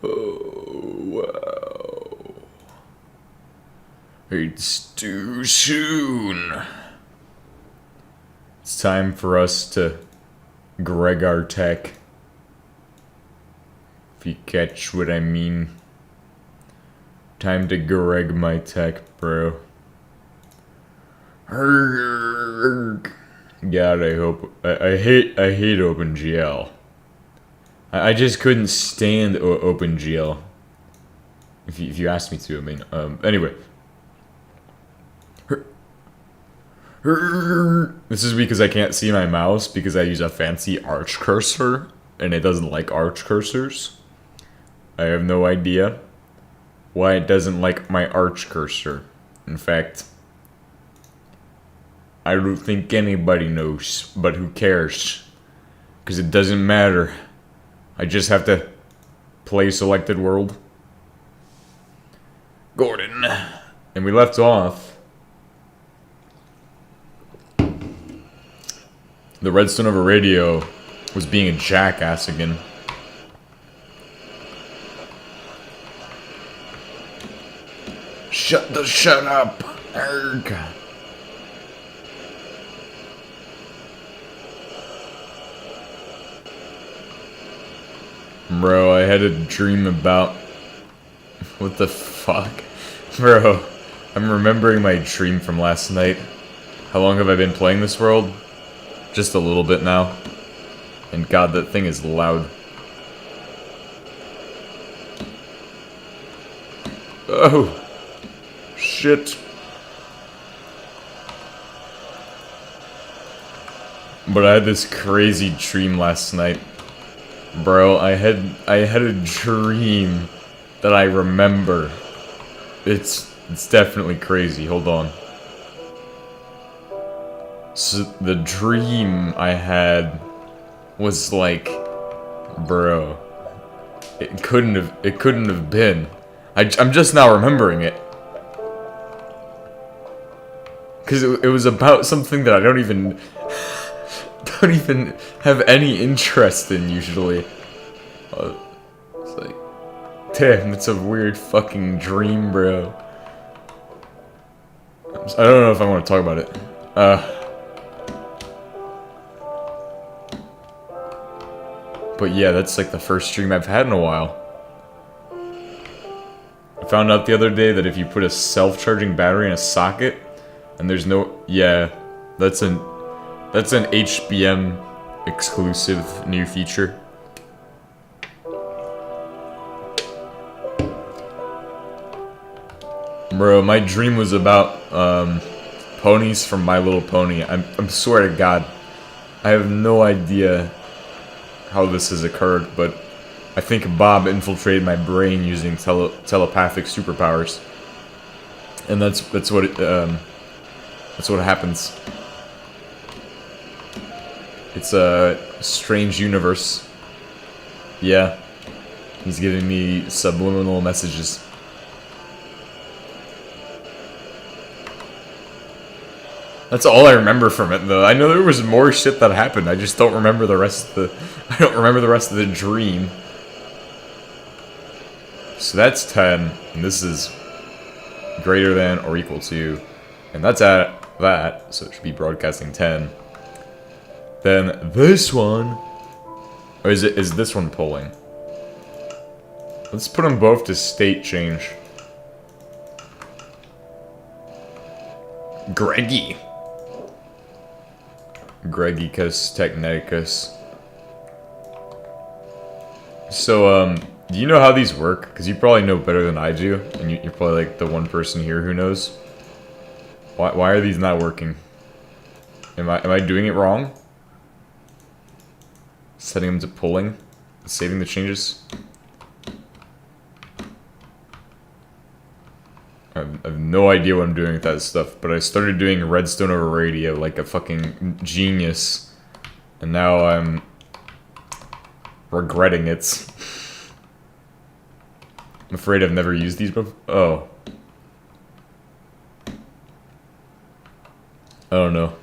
Oh, wow. It's too soon. It's time for us to Greg our tech. If you catch what I mean. Time to Greg my tech, bro. God, I hope I hate OpenGL. I just couldn't stand OpenGL. If you asked me to, I mean, anyway. This is because I can't see my mouse because I use a fancy arch cursor and it doesn't like arch cursors. I have no idea why it doesn't like my arch cursor. In fact, I don't think anybody knows, but who cares? Because it doesn't matter. I just have to play selected world. Gordon. And we left off. The redstone over radio was being a jackass again. Shut up. Arg. Bro, I had a dream about... What the fuck? Bro, I'm remembering my dream from last night. How long have I been playing this world? Just a little bit now. And god, that thing is loud. Oh! Shit. But I had this crazy dream last night. Bro, I had a dream that I remember. It's definitely crazy. Hold on. So the dream I had was like, bro, it couldn't have been. I'm just now remembering it. Cause it was about something that I don't even have any interest in usually. It's like, damn, it's a weird fucking dream, bro. I don't know if I want to talk about it. But yeah, that's like the first dream I've had in a while. I found out the other day that if you put a self-charging battery in a socket, and there's no... Yeah, that's an HBM exclusive new feature. Bro, my dream was about ponies from My Little Pony. I'm swear to God, I have no idea how this has occurred, but I think Bob infiltrated my brain using telepathic superpowers, and that's what happens. It's a strange universe. Yeah, he's giving me subliminal messages. That's all I remember from it, though. I know there was more shit that happened. I just don't remember the rest of the... I don't remember the rest of the dream. So that's 10, and this is greater than or equal to, and that's at that, so it should be broadcasting 10. Then this one, or is this one polling? Let's put them both to state change. Gregicus Techneticus. So, do you know how these work? Because you probably know better than I do, and you're probably like the one person here who knows. Why are these not working? Am I doing it wrong? Setting them to polling, saving the changes. I have no idea what I'm doing with that stuff, but I started doing redstone over radio like a fucking genius, and now I'm regretting it. I'm afraid I've never used these before. Oh. I don't know.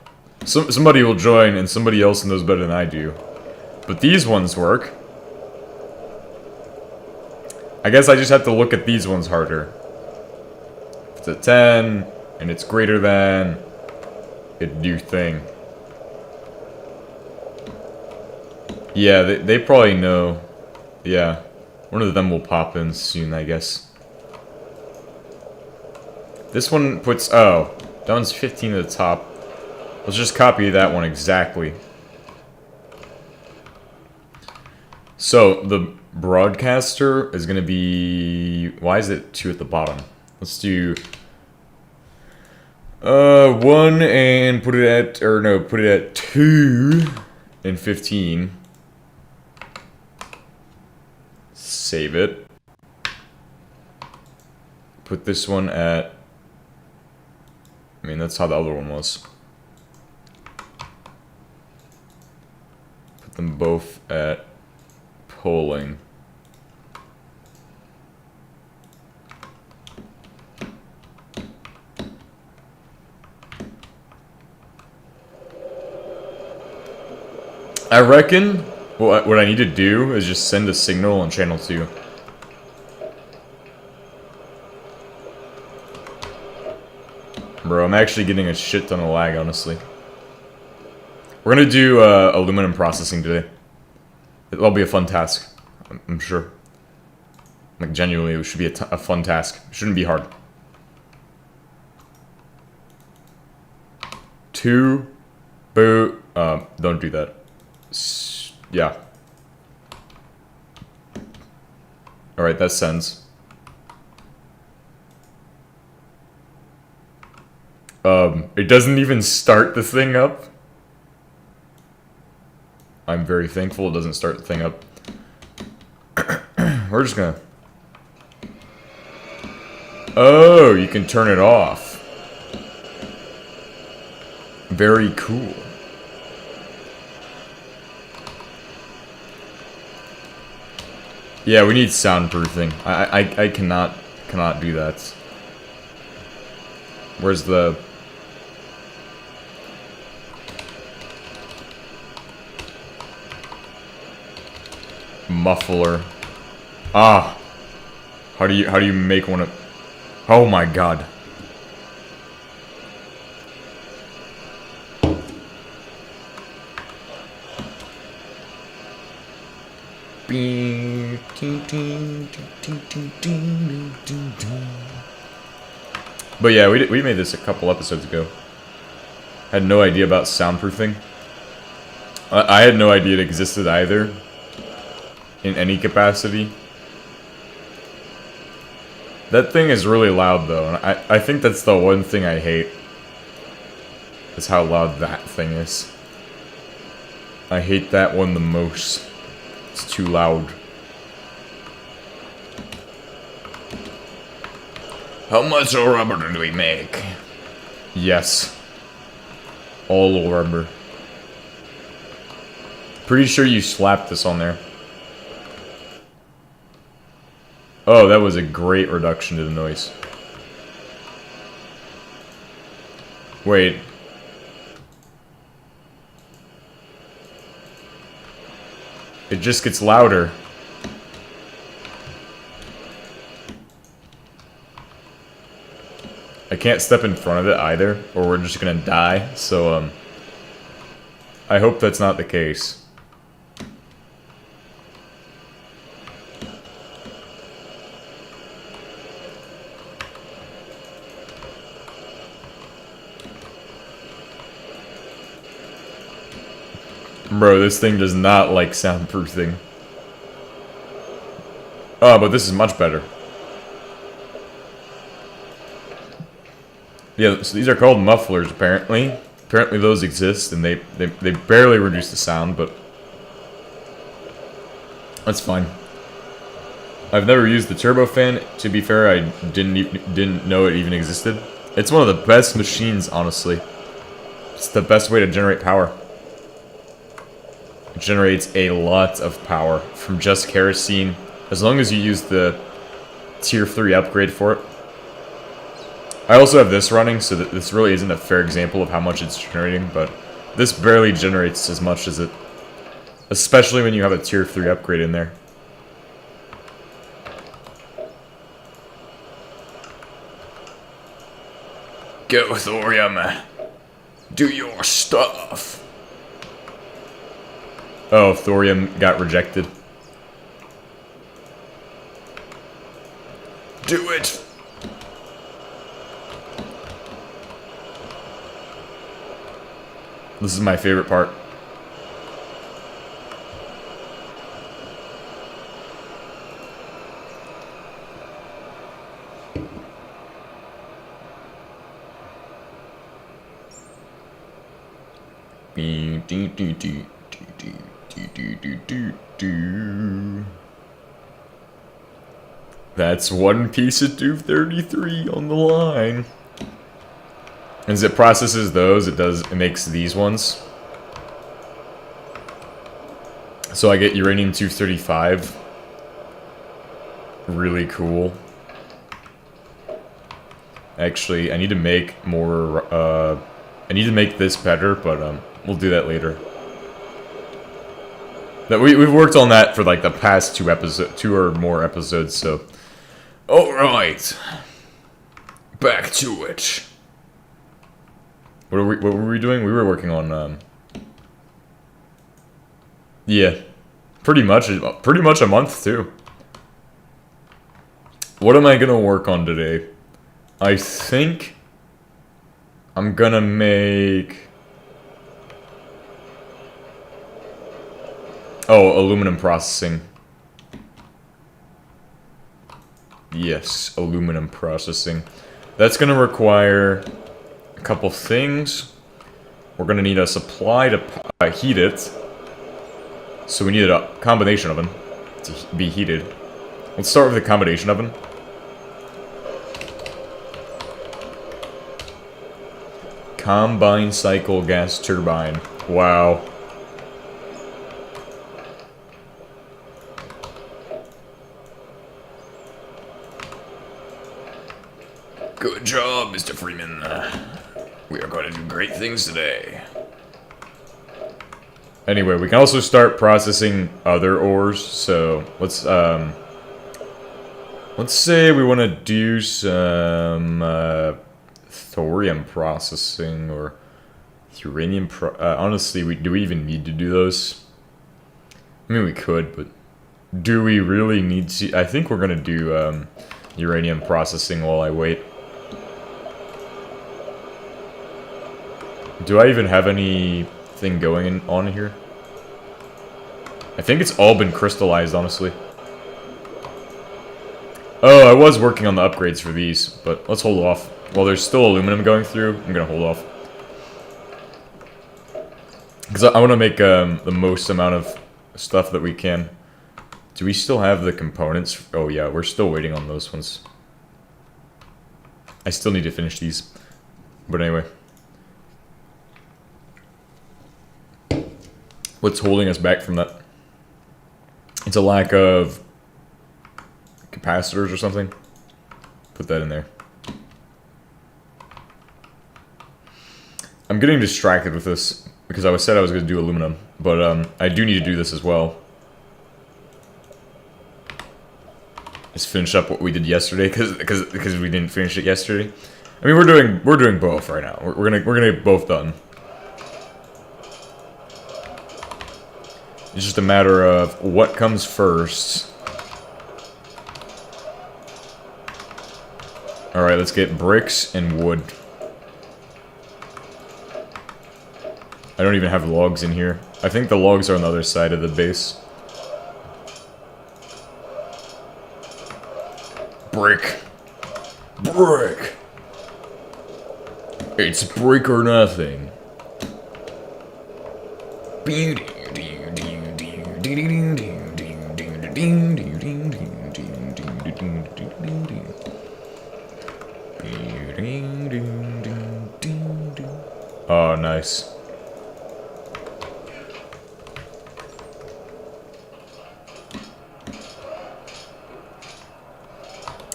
Somebody will join, and somebody else knows better than I do. But these ones work. I guess I just have to look at these ones harder. If it's a 10, and it's greater than, it'd do thing. Yeah, they probably know. Yeah. One of them will pop in soon, I guess. This one puts... Oh. That one's 15 at the top. Let's just copy that one exactly. So, the broadcaster is going to be... Why is it 2 at the bottom? Let's do... 1 and put it at... Or no, put it at 2 and 15. Save it. Put this one at... I mean, that's how the other one was. Put them both at polling. I reckon what I need to do is just send a signal on channel 2. Bro, I'm actually getting a shit ton of lag, honestly. We're gonna do aluminum processing today. It'll be a fun task, I'm sure. Like, genuinely, it should be a fun task. It shouldn't be hard. 2, boot, don't do that. Yeah. Alright, that sends. It doesn't even start the thing up. I'm very thankful it doesn't start the thing up. We're just gonna... Oh, you can turn it off. Very cool. Yeah, we need soundproofing. I cannot do that. Where's the... muffler? Ah. How do you make one of... Oh my god. But yeah, we made this a couple episodes ago. Had no idea about soundproofing. I had no idea it existed either. In any capacity. That thing is really loud though, and I think that's the one thing I hate. Is how loud that thing is. I hate that one the most. It's too loud. How much rubber do we make? Yes. All rubber. Pretty sure you slapped this on there. Oh, that was a great reduction to the noise. Wait. It just gets louder. I can't step in front of it either, or we're just gonna die, so, I hope that's not the case. Bro, this thing does not like soundproofing. Oh, but this is much better. Yeah, so these are called mufflers, apparently. Apparently those exist, and they barely reduce the sound, but... that's fine. I've never used the turbofan. To be fair, I didn't know it even existed. It's one of the best machines, honestly. It's the best way to generate power. It generates a lot of power from just kerosene, as long as you use the tier 3 upgrade for it. I also have this running, so that this really isn't a fair example of how much it's generating, but this barely generates as much as it, especially when you have a tier 3 upgrade in there. Go, thorium. Do your stuff. Oh, thorium got rejected. Do it. This is my favorite part. That's one piece of 233 on the line. And as it processes those, it makes these ones. So I get uranium 235. Really cool. Actually, I need to make more, I need to make this better, but we'll do that later. We've worked on that for like the past two or more episodes, so. Alright. Back to it. What were we doing? We were working on, yeah. Pretty much a month, too. What am I gonna work on today? I think I'm gonna make... Oh, aluminum processing. Yes, aluminum processing. That's gonna require a couple things. We're gonna need a supply to heat it. So we need a combination oven to be heated. Let's start with the combination oven. Combined cycle gas turbine. Wow. Good job, Mr. Freeman. We are going to do great things today. Anyway, we can also start processing other ores. So let's say we want to do some thorium processing or uranium. Honestly, do we even need to do those? I mean, we could, but do we really need to? I think we're gonna do uranium processing while I wait. Do I even have anything going on here? I think it's all been crystallized, honestly. Oh, I was working on the upgrades for these, but let's hold off. While there's still aluminum going through, I'm gonna hold off. Because I want to make the most amount of stuff that we can. Do we still have the components? Oh yeah, we're still waiting on those ones. I still need to finish these. But anyway. What's holding us back from that? It's a lack of capacitors or something. Put that in there. I'm getting distracted with this because I said I was going to do aluminum, but I do need to do this as well. Just finish up what we did yesterday because we didn't finish it yesterday. I mean, we're doing both right now. We're gonna get both done. It's just a matter of what comes first. Alright, let's get bricks and wood. I don't even have logs in here. I think the logs are on the other side of the base. Brick. Brick. It's brick or nothing. Beauty. Oh, nice.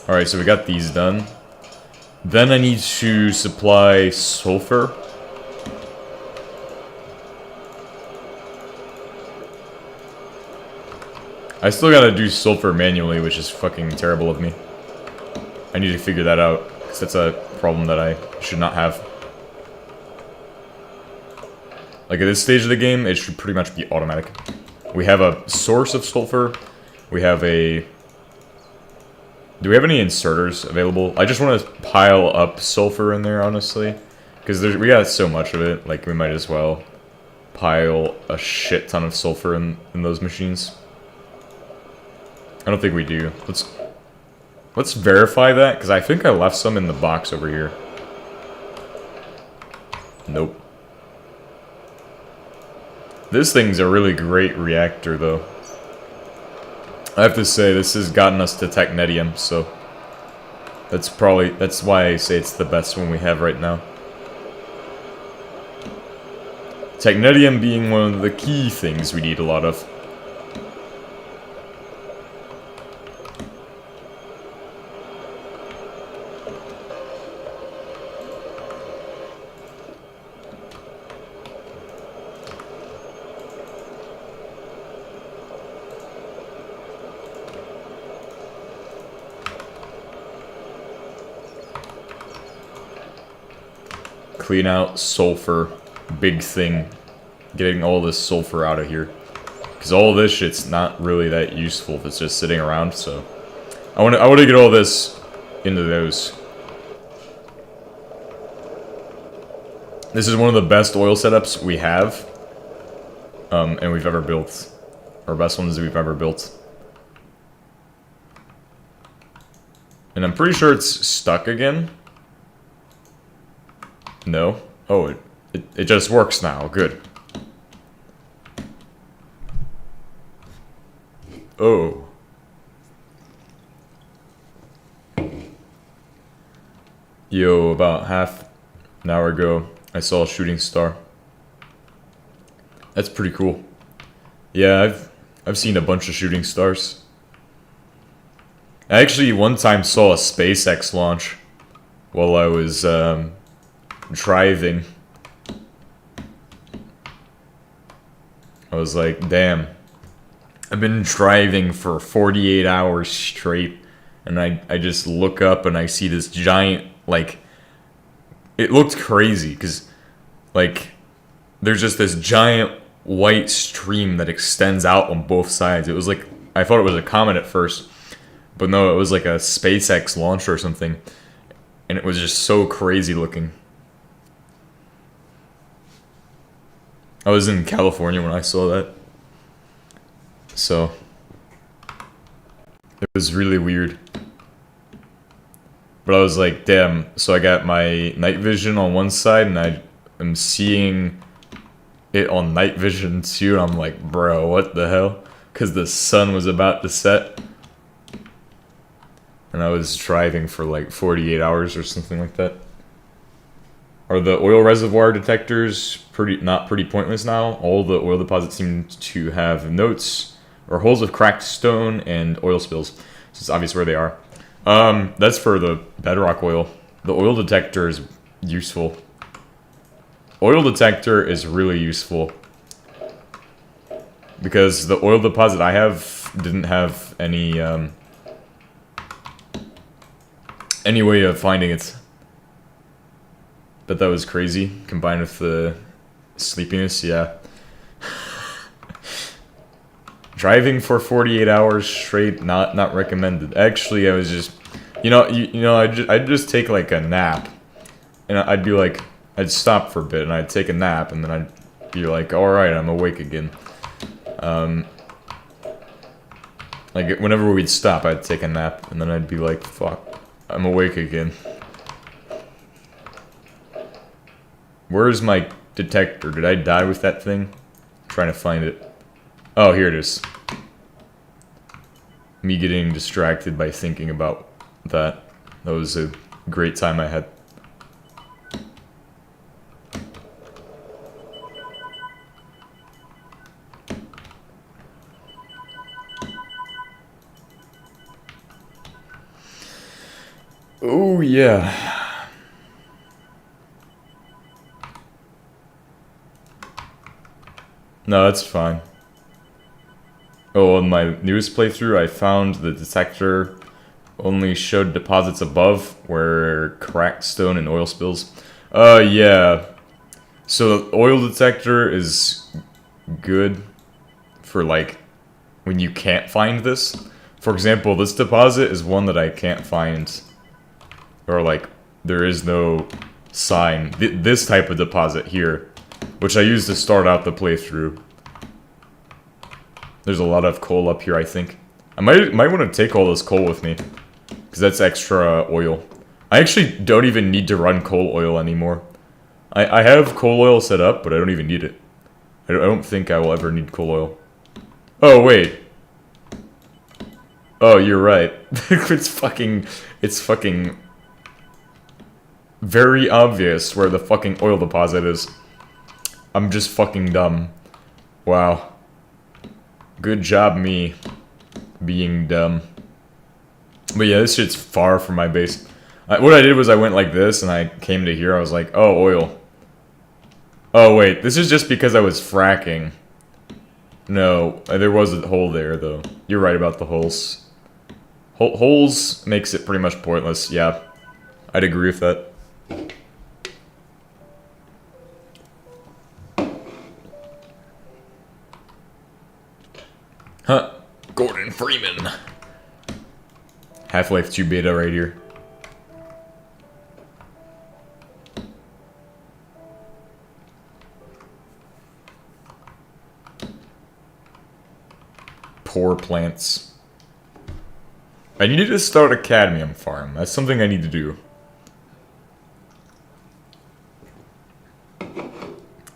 Alright, so we got these done. Then I need to supply sulfur. I still gotta do sulfur manually, which is fucking terrible of me. I need to figure that out, because that's a problem that I should not have. Like at this stage of the game, it should pretty much be automatic. We have a source of sulfur. We have a... Do we have any inserters available? I just want to pile up sulfur in there, honestly. Because we got so much of it, like we might as well pile a shit ton of sulfur in those machines. I don't think we do. Let's verify that, because I think I left some in the box over here. Nope. This thing's a really great reactor, though. I have to say, this has gotten us to technetium, so... That's why I say it's the best one we have right now. Technetium being one of the key things we need a lot of. Clean out sulfur. Big thing. Getting all this sulfur out of here. Because all this shit's not really that useful if it's just sitting around, so... I want to get all this into those. This is one of the best oil setups we have. And we've ever built. Our best ones we've ever built. And I'm pretty sure it's stuck again. No. Oh, it just works now. Good. Oh. Yo, about half an hour ago, I saw a shooting star. That's pretty cool. Yeah, I've seen a bunch of shooting stars. I actually one time saw a SpaceX launch while I was driving. I was like, damn. I've been driving for 48 hours straight, and I just look up and I see this giant, like, it looked crazy, because, like, there's just this giant white stream that extends out on both sides. It was like, I thought it was a comet at first, but no, it was like a SpaceX launch or something, and it was just so crazy looking. I was in California when I saw that. So, it was really weird. But I was like, damn, so I got my night vision on one side, and I am seeing it on night vision too, and I'm like, bro, what the hell? Because the sun was about to set. And I was driving for like 48 hours or something like that. Are the oil reservoir detectors not pretty pointless now? All the oil deposits seem to have notes or holes of cracked stone and oil spills. So it's obvious where they are. That's for the bedrock oil. The oil detector is useful. Oil detector is really useful. Because the oil deposit I have didn't have any way of finding it. But that was crazy, combined with the sleepiness, yeah. Driving for 48 hours straight, not recommended. Actually, I was just, I'd just take like a nap, and I'd be like, I'd stop for a bit, and I'd take a nap, and then I'd be like, all right, I'm awake again. Like whenever we'd stop, I'd take a nap, and then I'd be like, fuck, I'm awake again. Where's my detector? Did I die with that thing? I'm trying to find it. Oh, here it is. Me getting distracted by thinking about that. That was a great time I had. Oh, yeah. No, that's fine. Oh, on my newest playthrough, I found the detector Only showed deposits above where cracked stone and oil spills. Yeah. So the oil detector is good for, like, when you can't find this. For example, this deposit is one that I can't find. Or, like, there is no sign. This type of deposit here, which I used to start out the playthrough. There's a lot of coal up here, I think. I might want to take all this coal with me, because that's extra oil. I actually don't even need to run coal oil anymore. I have coal oil set up, but I don't even need it. I don't think I will ever need coal oil. Oh, wait. Oh, you're right. It's fucking very obvious where the fucking oil deposit is. I'm just fucking dumb. Wow. Good job, me being dumb. But yeah, this shit's far from my base. What I did was I went like this, and I came to here, I was like, oh, oil. Oh, wait, this is just because I was fracking. No, there was a hole there, though. You're right about the holes. Holes makes it pretty much pointless, yeah. I'd agree with that. Huh. Gordon Freeman. Half-Life 2 beta right here. Poor plants. I needed to start a cadmium farm. That's something I need to do.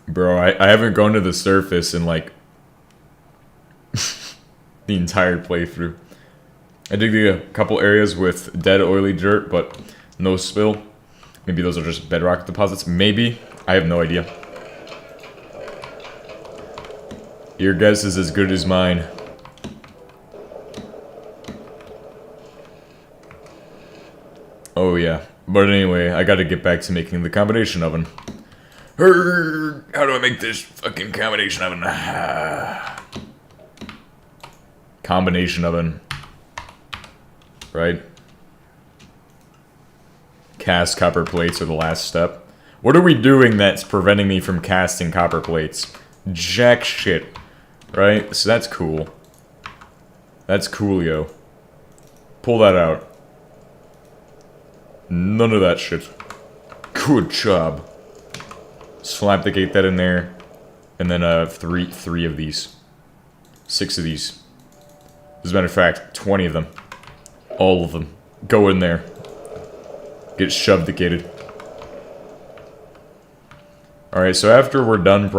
Bro, I haven't gone to the surface in, like, the entire playthrough. I did a couple areas with dead oily dirt, but no spill. Maybe those are just bedrock deposits. Maybe. I have no idea. Your guess is as good as mine. Oh yeah. But anyway, I gotta get back to making the combination oven. How do I make this fucking combination oven? Combination oven. Right? Cast copper plates are the last step. What are we doing that's preventing me from casting copper plates? Jack shit. Right? So that's cool. That's coolio. Pull that out. None of that shit. Good job. Slapdicate that in there. And then three of these. 6 of these. As a matter of fact, 20 of them. All of them. Go in there. Get shovedicated. Alright, so after we're done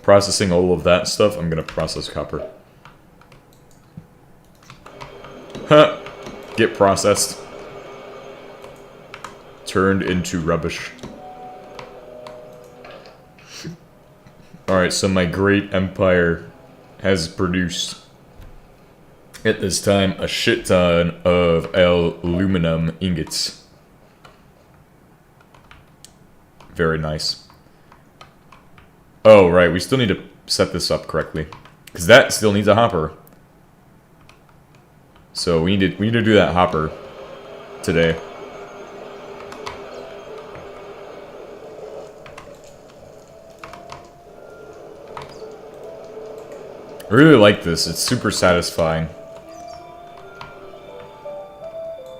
processing all of that stuff, I'm gonna process copper. Huh. Get processed. Turned into rubbish. Alright, so my great empire has produced, at this time, a shit ton of aluminum ingots. Very nice. Oh, right, we still need to set this up correctly. Because that still needs a hopper. So we need to do that hopper today. I really like this. It's super satisfying.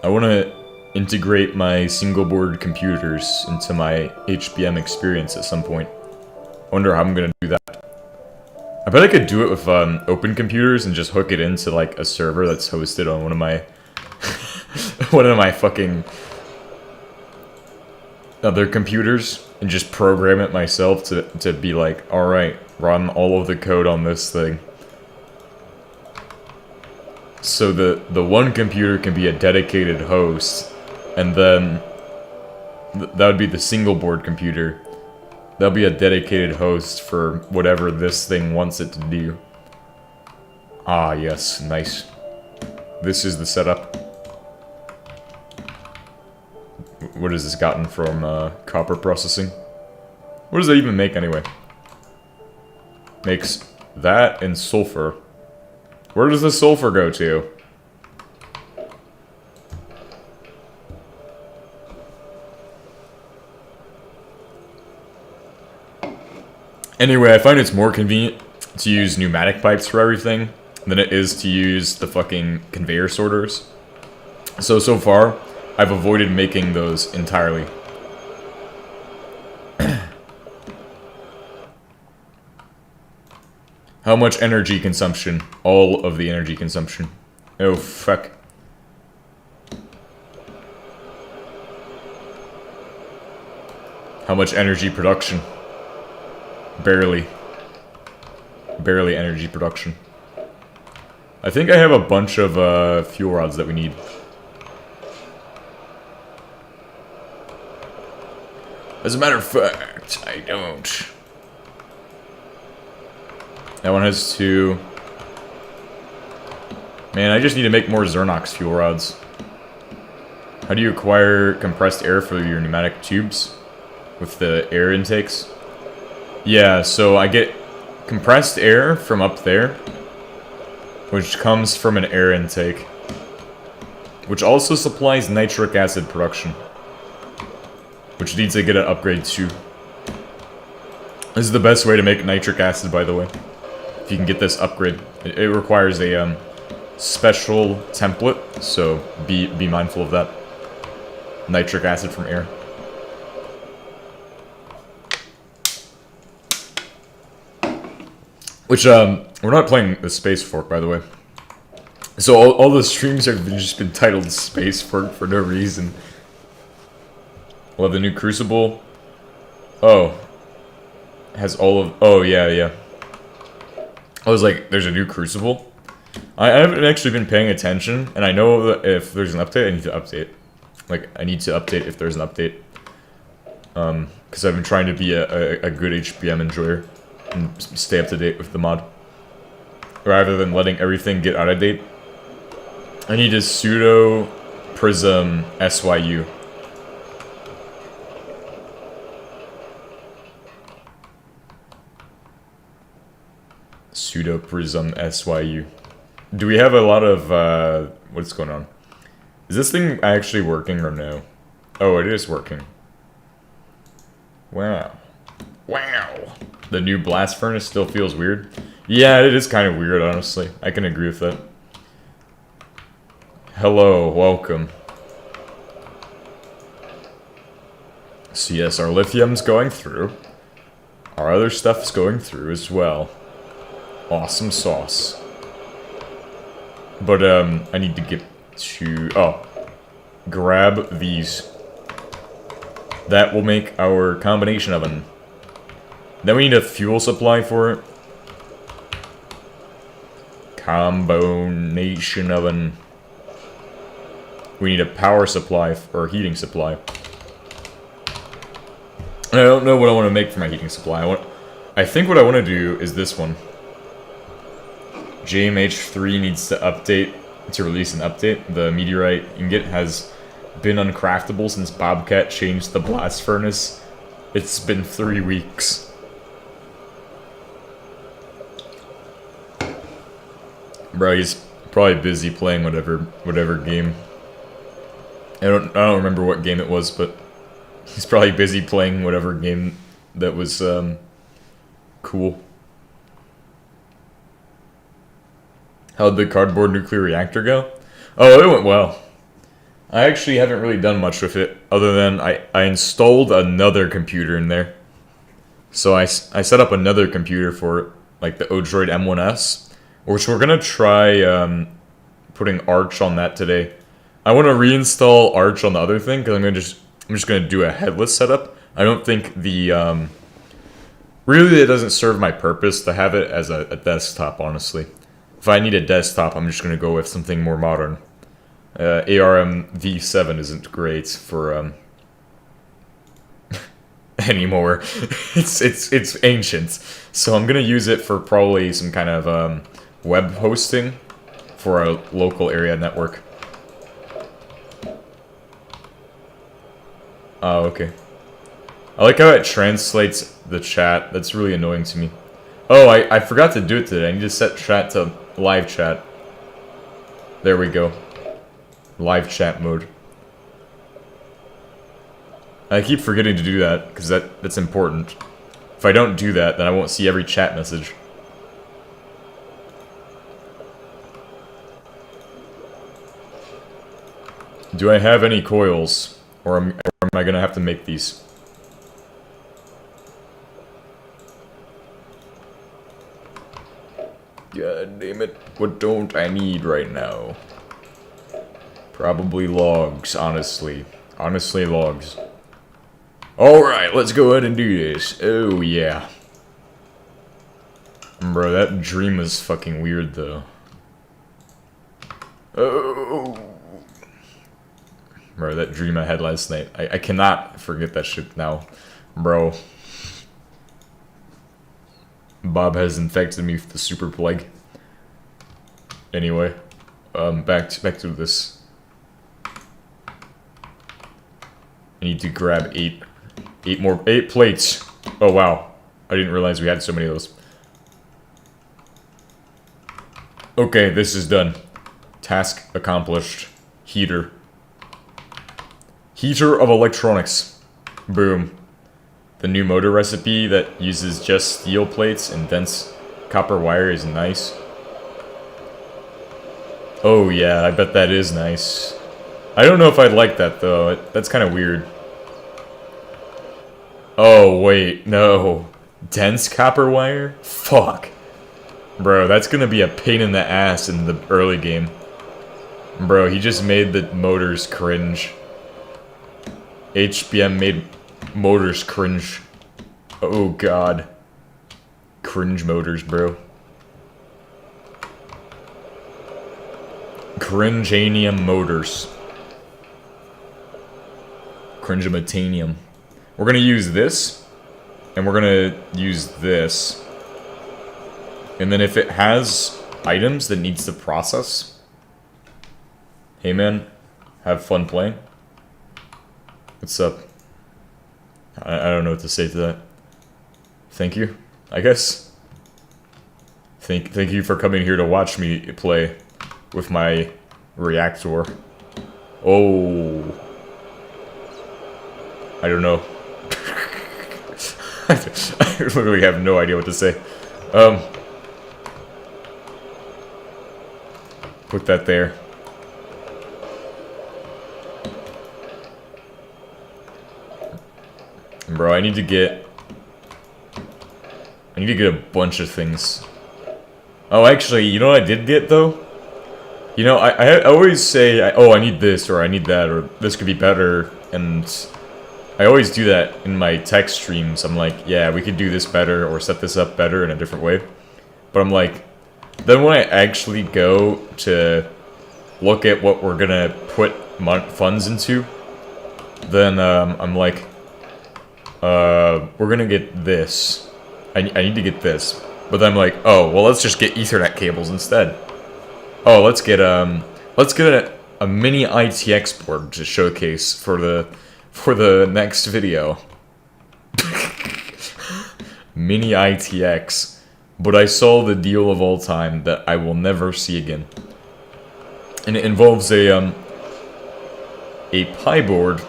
I want to integrate my single-board computers into my HBM experience at some point. I wonder how I'm going to do that. I bet I could do it with open computers and just hook it into like a server that's hosted on one of my one of my fucking other computers and just program it myself to be like, alright, run all of the code on this thing. So the one computer can be a dedicated host, and then that would be the single board computer. That'll be a dedicated host for whatever this thing wants it to do. Ah, yes, nice. This is the setup. What has this gotten from copper processing? What does that even make anyway? Makes that and sulfur. Where does the sulfur go to? Anyway, I find it's more convenient to use pneumatic pipes for everything than it is to use the fucking conveyor sorters. So far, I've avoided making those entirely. How much energy consumption? All of the energy consumption. Oh, fuck. How much energy production? Barely. Barely energy production. I think I have a bunch of fuel rods that we need. As a matter of fact, I don't. That one has 2. Man, I just need to make more Xernox fuel rods. How do you acquire compressed air for your pneumatic tubes? With the air intakes? Yeah, so I get compressed air from up there, which comes from an air intake, which also supplies nitric acid production, which needs to get an upgrade too. This is the best way to make nitric acid, by the way. If you can get this upgrade, it requires a special template, so be mindful of that. Nitric acid from air. Which, we're not playing the Space Fork, by the way. So all the streams have just been titled Space Fork for no reason. We'll have the new Crucible. Oh. Has all of... Oh, yeah. I was like, there's a new Crucible? I haven't actually been paying attention, and I know that if there's an update, I need to update. Like, I need to update if there's an update. Because I've been trying to be a good HBM enjoyer. And stay up to date with the mod. Rather than letting everything get out of date. I need a pseudo prism SYU. Pseudo prism SYU. Do we have a lot of what's going on? Is this thing actually working or no? Oh, it is working. Wow. Wow. The new blast furnace still feels weird. Yeah, it is kind of weird, honestly. I can agree with that. Hello, welcome. So yes, our lithium's going through. Our other stuff's going through as well. Awesome sauce. But, I need to get to... Oh. Grab these. That will make our combination oven. Then we need a fuel supply for it. Combination oven. We need a power supply, or heating supply. And I don't know what I want to make for my heating supply. I think what I want to do is this one. JMH3 needs to update, to release an update. The meteorite ingot has been uncraftable since Bobcat changed the blast furnace. It's been 3 weeks. Bro, he's probably busy playing whatever game. I don't remember what game it was, but he's probably busy playing whatever game that was cool. How'd the cardboard nuclear reactor go? Oh, it went well. I actually haven't really done much with it, other than I installed another computer in there. So I set up another computer for it, like the Odroid M1S. Which we're gonna try putting Arch on that today. I want to reinstall Arch on the other thing because I'm just gonna do a headless setup. I don't think the really it doesn't serve my purpose to have it as a desktop. Honestly, if I need a desktop, I'm just gonna go with something more modern. ARM V7 isn't great for anymore. it's ancient, so I'm gonna use it for probably some kind of web hosting for a local area network. Oh, okay. I like how it translates the chat. That's really annoying to me. Oh, I forgot to do it today. I need to set chat to live chat. There we go. Live chat mode. I keep forgetting to do that, because that's important. If I don't do that, then I won't see every chat message. Do I have any coils? Or am I gonna have to make these? God damn it. What don't I need right now? Probably logs, honestly. Honestly, logs. Alright, let's go ahead and do this. Oh, yeah. Bro, that dream was fucking weird, though. Oh. Bro, that dream I had last night. I cannot forget that shit now. Bro. Bob has infected me with the super plague. Anyway. Back to this. I need to grab 8 plates. Oh wow. I didn't realize we had so many of those. Okay, this is done. Task accomplished. Heater. Heater of electronics. Boom. The new motor recipe that uses just steel plates and dense copper wire is nice. Oh yeah, I bet that is nice. I don't know if I'd like that though. That's kind of weird. Oh wait, no. Dense copper wire? Fuck. Bro, that's gonna be a pain in the ass in the early game. Bro, he just made the motors cringe. HBM made motors cringe. Oh god. Cringe motors, bro. Cringeanium motors. Cringematanium. We're gonna use this, and we're gonna use this. And then if it has items that needs to process, hey man, have fun playing. What's up? I don't know what to say to that. Thank you, I guess. Thank you for coming here to watch me play with my reactor. Oh. I don't know. I literally have no idea what to say. Put that there. Bro, I need to get a bunch of things. Oh, actually, you know what I did get, though? You know, I always say, oh, I need this, or I need that, or this could be better, and I always do that in my tech streams. I'm like, yeah, we could do this better, or set this up better in a different way. But I'm like, then when I actually go to look at what we're gonna put funds into, then I'm like, we're gonna get this. I need to get this. But then I'm like, oh, well, let's just get Ethernet cables instead. Oh, let's get a mini ITX board to showcase for the next video. Mini ITX. But I saw the deal of all time that I will never see again. And it involves a Pi board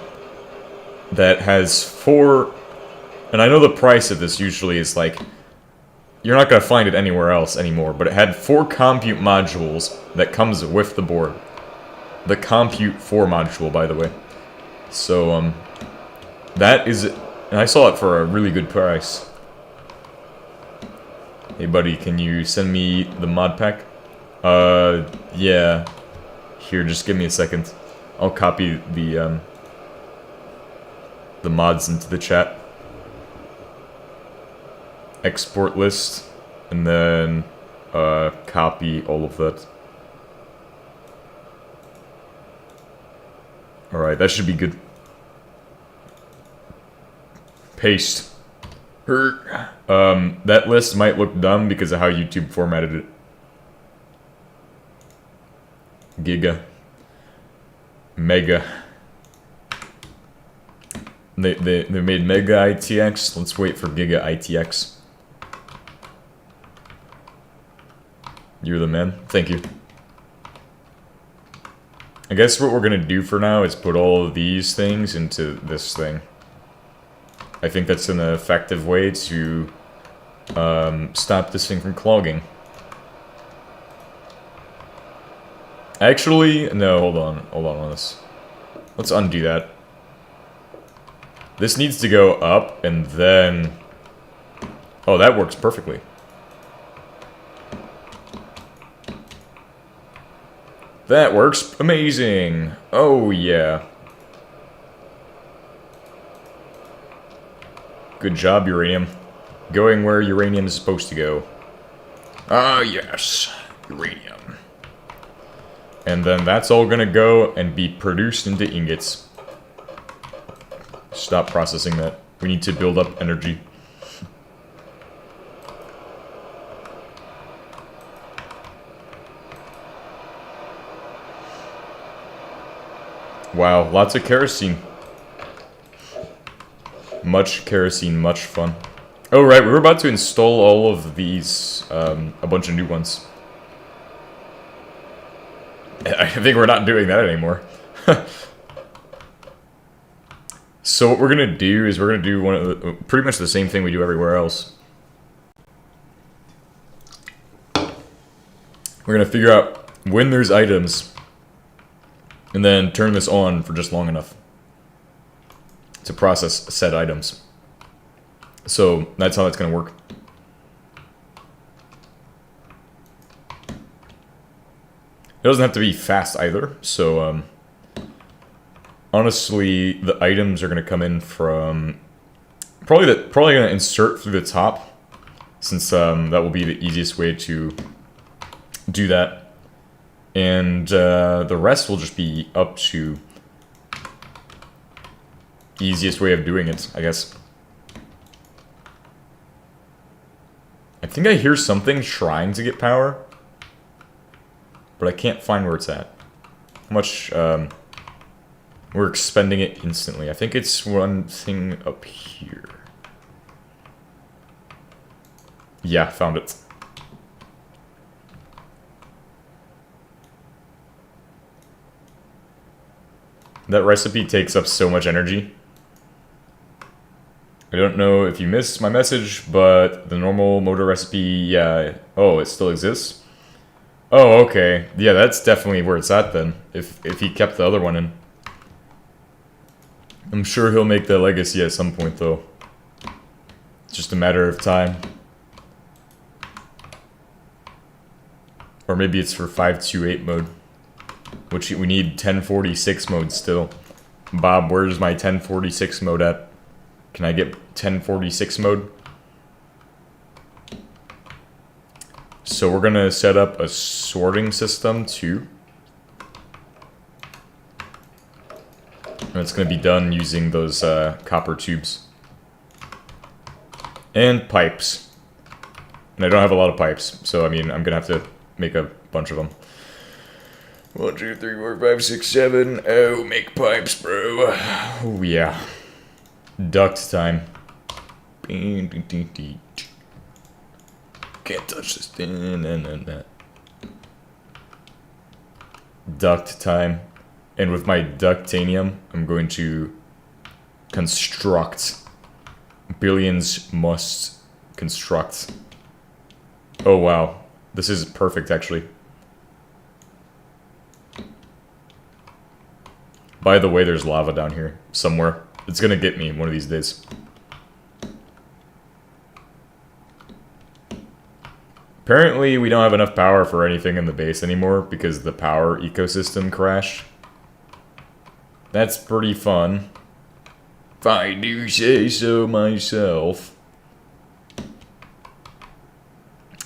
that has 4, and I know the price of this usually is like, you're not going to find it anywhere else anymore, but it had 4 compute modules that comes with the board. The compute 4 module, by the way. So, that is, and I saw it for a really good price. Hey buddy, can you send me the mod pack? Yeah. Here, just give me a second. I'll copy the mods into the chat. Export list, and then copy all of that. Alright, that should be good. Paste. That list might look dumb because of how YouTube formatted it. Giga. Mega. They made Mega ITX. Let's wait for Giga ITX. You're the man. Thank you. I guess what we're gonna do for now is put all of these things into this thing. I think that's an effective way to stop this thing from clogging. Actually, no, hold on this. Let's undo that. This needs to go up, and then... Oh, that works perfectly. That works amazing! Oh, yeah. Good job, uranium. Going where uranium is supposed to go. Ah, yes. Uranium. And then that's all gonna go and be produced into ingots. Stop processing that. We need to build up energy. Wow, lots of kerosene. Much kerosene, much fun. Oh, right, we were about to install all of these, a bunch of new ones. I think we're not doing that anymore. So what we're gonna do is we're gonna do pretty much the same thing we do everywhere else. We're gonna figure out when there's items, and then turn this on for just long enough to process said items. So that's how that's gonna work. It doesn't have to be fast either, so honestly, the items are gonna come in from probably gonna insert through the top, since that will be the easiest way to do that, and the rest will just be up to easiest way of doing it, I guess. I think I hear something trying to get power, but I can't find where it's at. How much, we're expending it instantly. I think it's one thing up here. Yeah, found it. That recipe takes up so much energy. I don't know if you missed my message, but the normal motor recipe, yeah. Oh, it still exists? Oh, okay. Yeah, that's definitely where it's at then, if he kept the other one in. I'm sure he'll make the legacy at some point, though. It's just a matter of time. Or maybe it's for 528 mode. Which we need 1046 mode still. Bob, where's my 1046 mode at? Can I get 1046 mode? So we're gonna set up a sorting system too. And it's gonna be done using those copper tubes. And pipes. And I don't have a lot of pipes, so I mean, I'm gonna have to make a bunch of them. 1, 2, 3, 4, 5, 6, 7. Oh, make pipes, bro. Oh, yeah. Duct time. Can't touch this. Duct time. And with my ductanium, I'm going to construct. Billions must construct. Oh, wow. This is perfect, actually. By the way, there's lava down here somewhere. It's gonna get me one of these days. Apparently, we don't have enough power for anything in the base anymore because the power ecosystem crashed. That's pretty fun. If I do say so myself.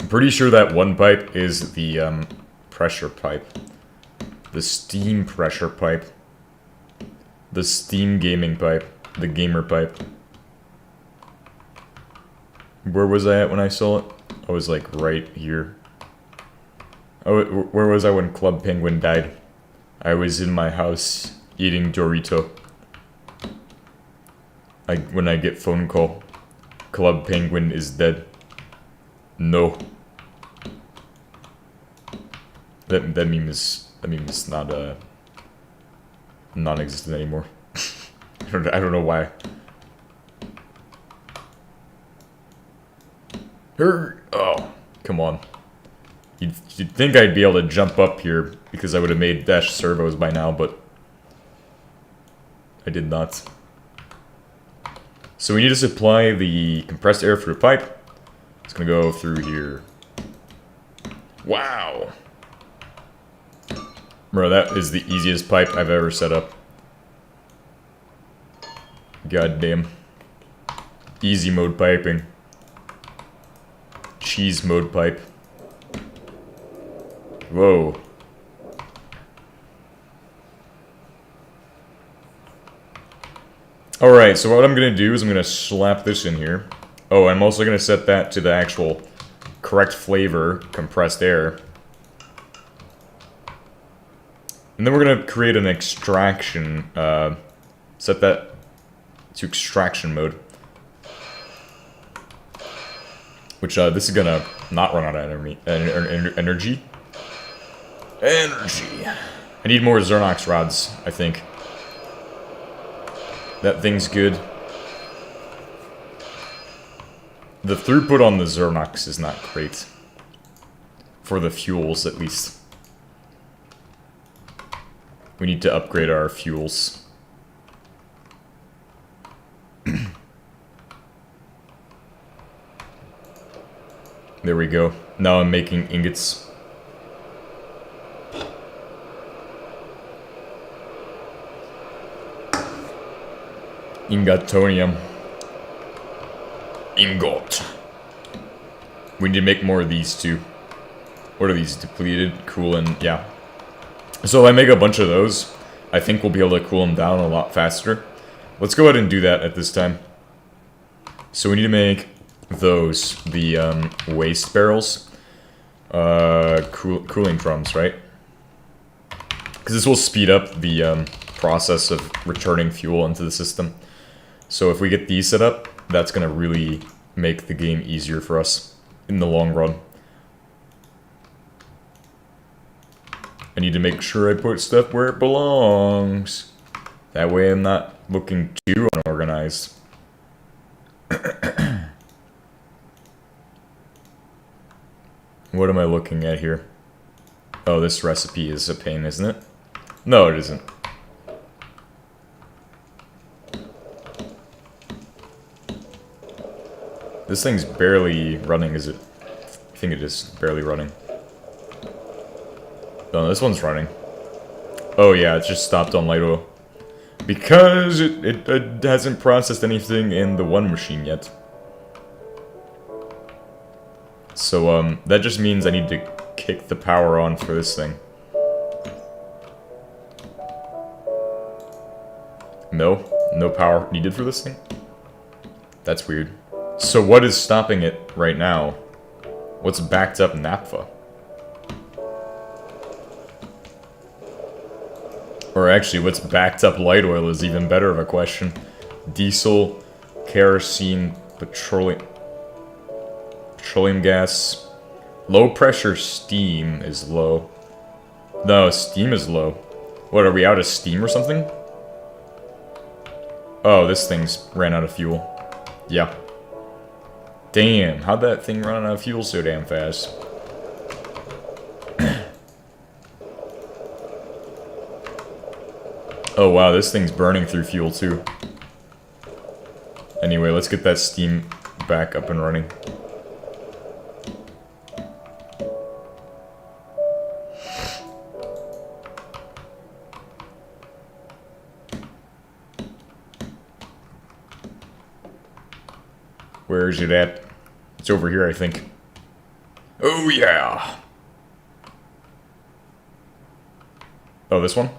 I'm pretty sure that one pipe is the pressure pipe. The steam pressure pipe. The Steam gaming pipe. The gamer pipe. Where was I at when I saw it? I was like right here. Oh, where was I when Club Penguin died? I was in my house eating Dorito. When I get phone call. Club Penguin is dead. No. That meme is not non-existent anymore. I don't know why. Oh, come on. You'd think I'd be able to jump up here because I would have made dash servos by now, but I did not. So we need to supply the compressed air through a pipe. It's gonna go through here. Wow! Bro, that is the easiest pipe I've ever set up. God damn. Easy mode piping. Cheese mode pipe. Whoa. Alright, so what I'm gonna do is I'm gonna slap this in here. Oh, I'm also gonna set that to the actual correct flavor, compressed air. And then we're gonna create an extraction, set that to extraction mode. Which, this is gonna not run out of energy. Energy! I need more Xernox rods, I think. That thing's good. The throughput on the Xernox is not great. For the fuels, at least. We need to upgrade our fuels. There we go. Now I'm making ingots. Ingotonium. Ingot. We need to make more of these too. What are these? Depleted, coolant, yeah. So if I make a bunch of those, I think we'll be able to cool them down a lot faster. Let's go ahead and do that at this time. So we need to make those, the waste barrels. Cooling drums, right? Because this will speed up the process of returning fuel into the system. So if we get these set up, that's going to really make the game easier for us in the long run. I need to make sure I put stuff where it belongs. That way I'm not looking too unorganized. What am I looking at here? Oh, this recipe is a pain, isn't it? No, it isn't. This thing's barely running, is it? I think it is barely running. No, this one's running. Oh yeah, it just stopped on light oil. Because it hasn't processed anything in the one machine yet. So, that just means I need to kick the power on for this thing. No power needed for this thing? That's weird. So what is stopping it right now? What's backed up naphtha? Or actually, what's backed up light oil is even better of a question. Diesel, kerosene, petroleum gas. Low pressure steam is low. No, steam is low. What, are we out of steam or something? Oh, this thing's ran out of fuel. Yeah. Damn, how'd that thing run out of fuel so damn fast? Oh wow, this thing's burning through fuel too. Anyway, let's get that steam back up and running. Where is it at? It's over here, I think. Oh yeah! Oh, this one?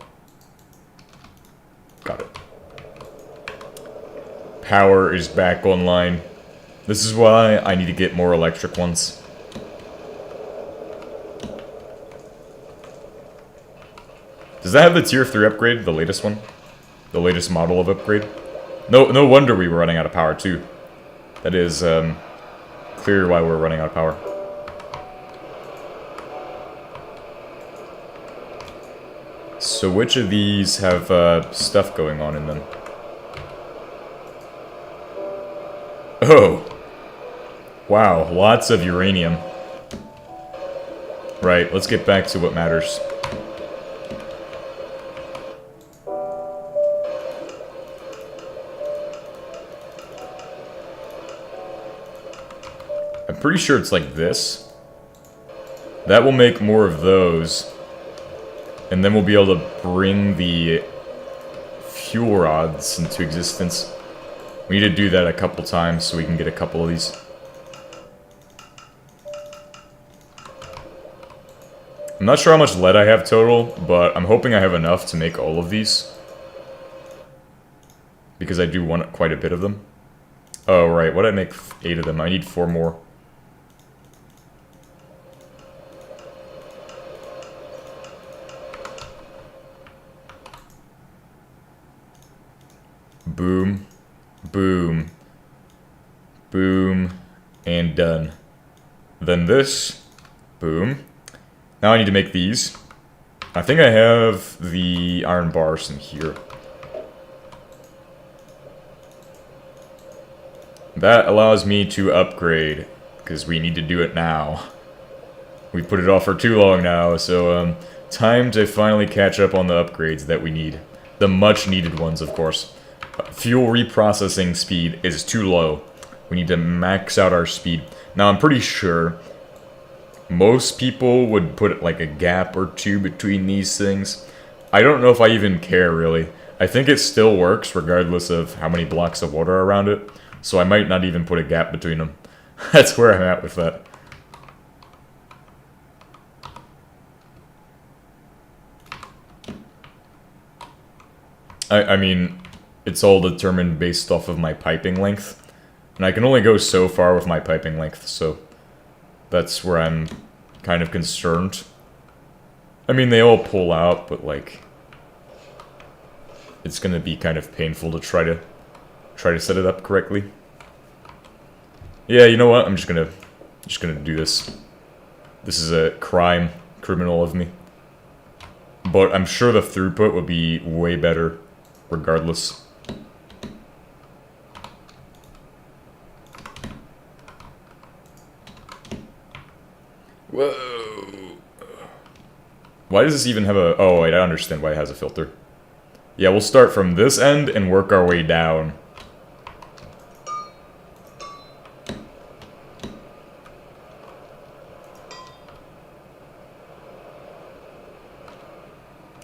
Got it. Power is back online. This is why I need to get more electric ones. Does that have the tier 3 upgrade, the latest one? The latest model of upgrade? No wonder we were running out of power too. That is clear why we're running out of power. So which of these have stuff going on in them? Oh! Wow, lots of uranium. Right, let's get back to what matters. I'm pretty sure it's like this. That will make more of those. And then we'll be able to bring the fuel rods into existence. We need to do that a couple times so we can get a couple of these. I'm not sure how much lead I have total, but I'm hoping I have enough to make all of these. Because I do want quite a bit of them. Oh, right. What did I make 8 of them? I need 4 more. Boom. Boom. Boom. And done. Then this. Boom. Now I need to make these. I think I have the iron bars in here. That allows me to upgrade, because we need to do it now. We put it off for too long now, so time to finally catch up on the upgrades that we need. The much needed ones, of course. Fuel reprocessing speed is too low. We need to max out our speed. Now I'm pretty sure most people would put like a gap or 2 between these things. I don't know if I even care, really. I think it still works regardless of how many blocks of water are around it. So I might not even put a gap between them. That's where I'm at with that. I mean, it's all determined based off of my piping length. And I can only go so far with my piping length, so that's where I'm kind of concerned. I mean, they all pull out, but like, it's gonna be kind of painful to try to set it up correctly. Yeah, you know what? I'm just gonna do this. This is a criminal of me. But I'm sure the throughput would be way better regardless. Whoa. Why does this even have a... Oh, wait, I understand why it has a filter. Yeah, we'll start from this end and work our way down.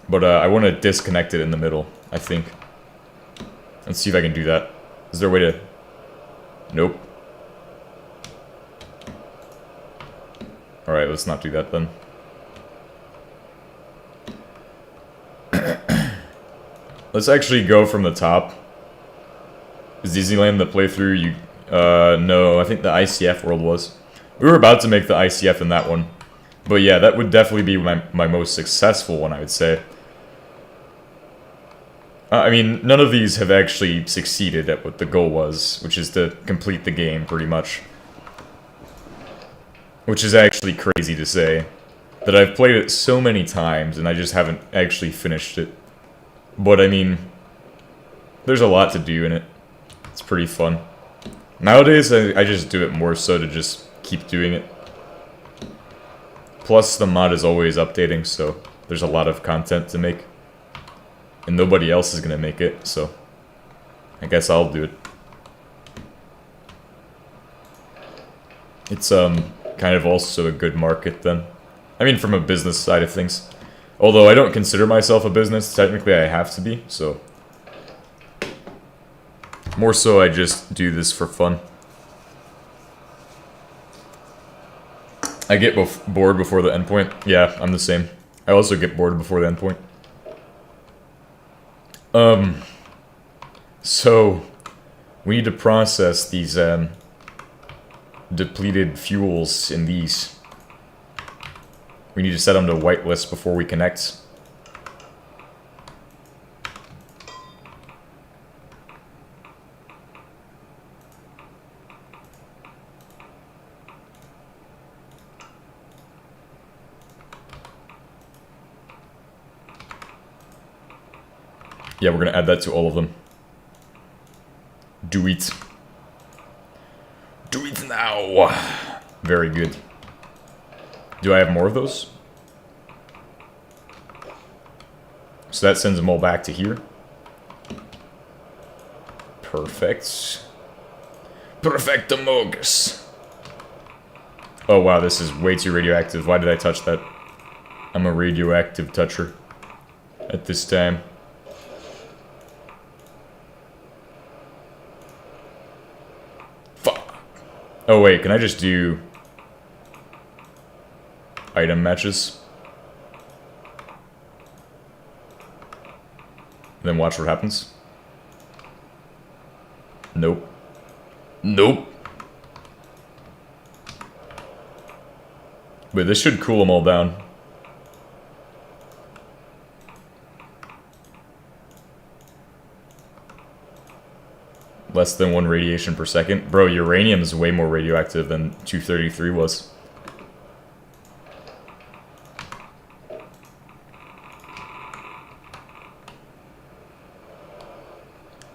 But I want to disconnect it in the middle, I think. Let's see if I can do that. Is there a way to... Nope. Alright, let's not do that then. Let's actually go from the top. Is Disneyland the playthrough you... no, I think the ICF world was. We were about to make the ICF in that one. But yeah, that would definitely be my most successful one, I would say. I mean, none of these have actually succeeded at what the goal was, which is to complete the game, pretty much. Which is actually crazy to say. That I've played it so many times, and I just haven't actually finished it. But, I mean, there's a lot to do in it. It's pretty fun. Nowadays, I just do it more so to just keep doing it. Plus, the mod is always updating, so there's a lot of content to make. And nobody else is gonna make it, so I guess I'll do it. It's kind of also a good market then. I mean, from a business side of things. Although I don't consider myself a business, technically I have to be, so more so I just do this for fun. I get bored before the endpoint. Yeah, I'm the same. I also get bored before the endpoint. So, we need to process these, depleted fuels in these. We need to set them to whitelist before we connect. Yeah, we're gonna add that to all of them. Do it. Do it now! Very good. Do I have more of those? So that sends them all back to here. Perfect. Perfectamogus. Oh wow, this is way too radioactive. Why did I touch that? I'm a radioactive toucher at this time. Fuck. Oh wait, can I just do item matches? Then watch what happens. Nope. Nope. But this should cool them all down. Less than 1 radiation per second. Bro, uranium is way more radioactive than 233 was.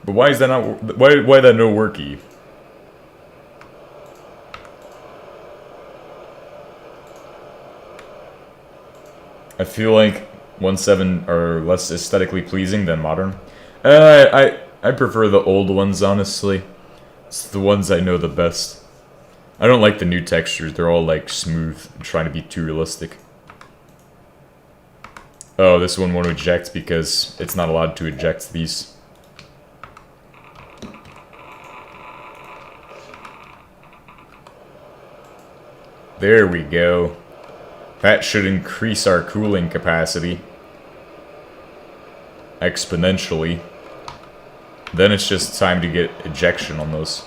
But why is that not... Why that no worky? I feel like 1.7 are less aesthetically pleasing than modern. I prefer the old ones, honestly. It's the ones I know the best. I don't like the new textures. They're all, like, smooth and trying to be too realistic. Oh, this one won't eject because it's not allowed to eject these. There we go. That should increase our cooling capacity exponentially. Then it's just time to get ejection on those.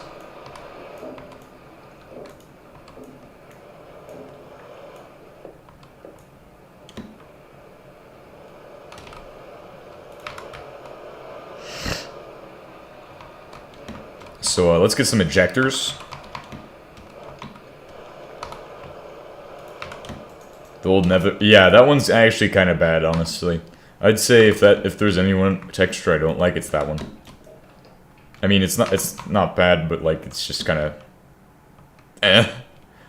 So let's get some ejectors. The old Nether... Yeah, that one's actually kind of bad, honestly. I'd say if there's any one texture I don't like, it's that one. I mean, it's not bad, but like it's just kind of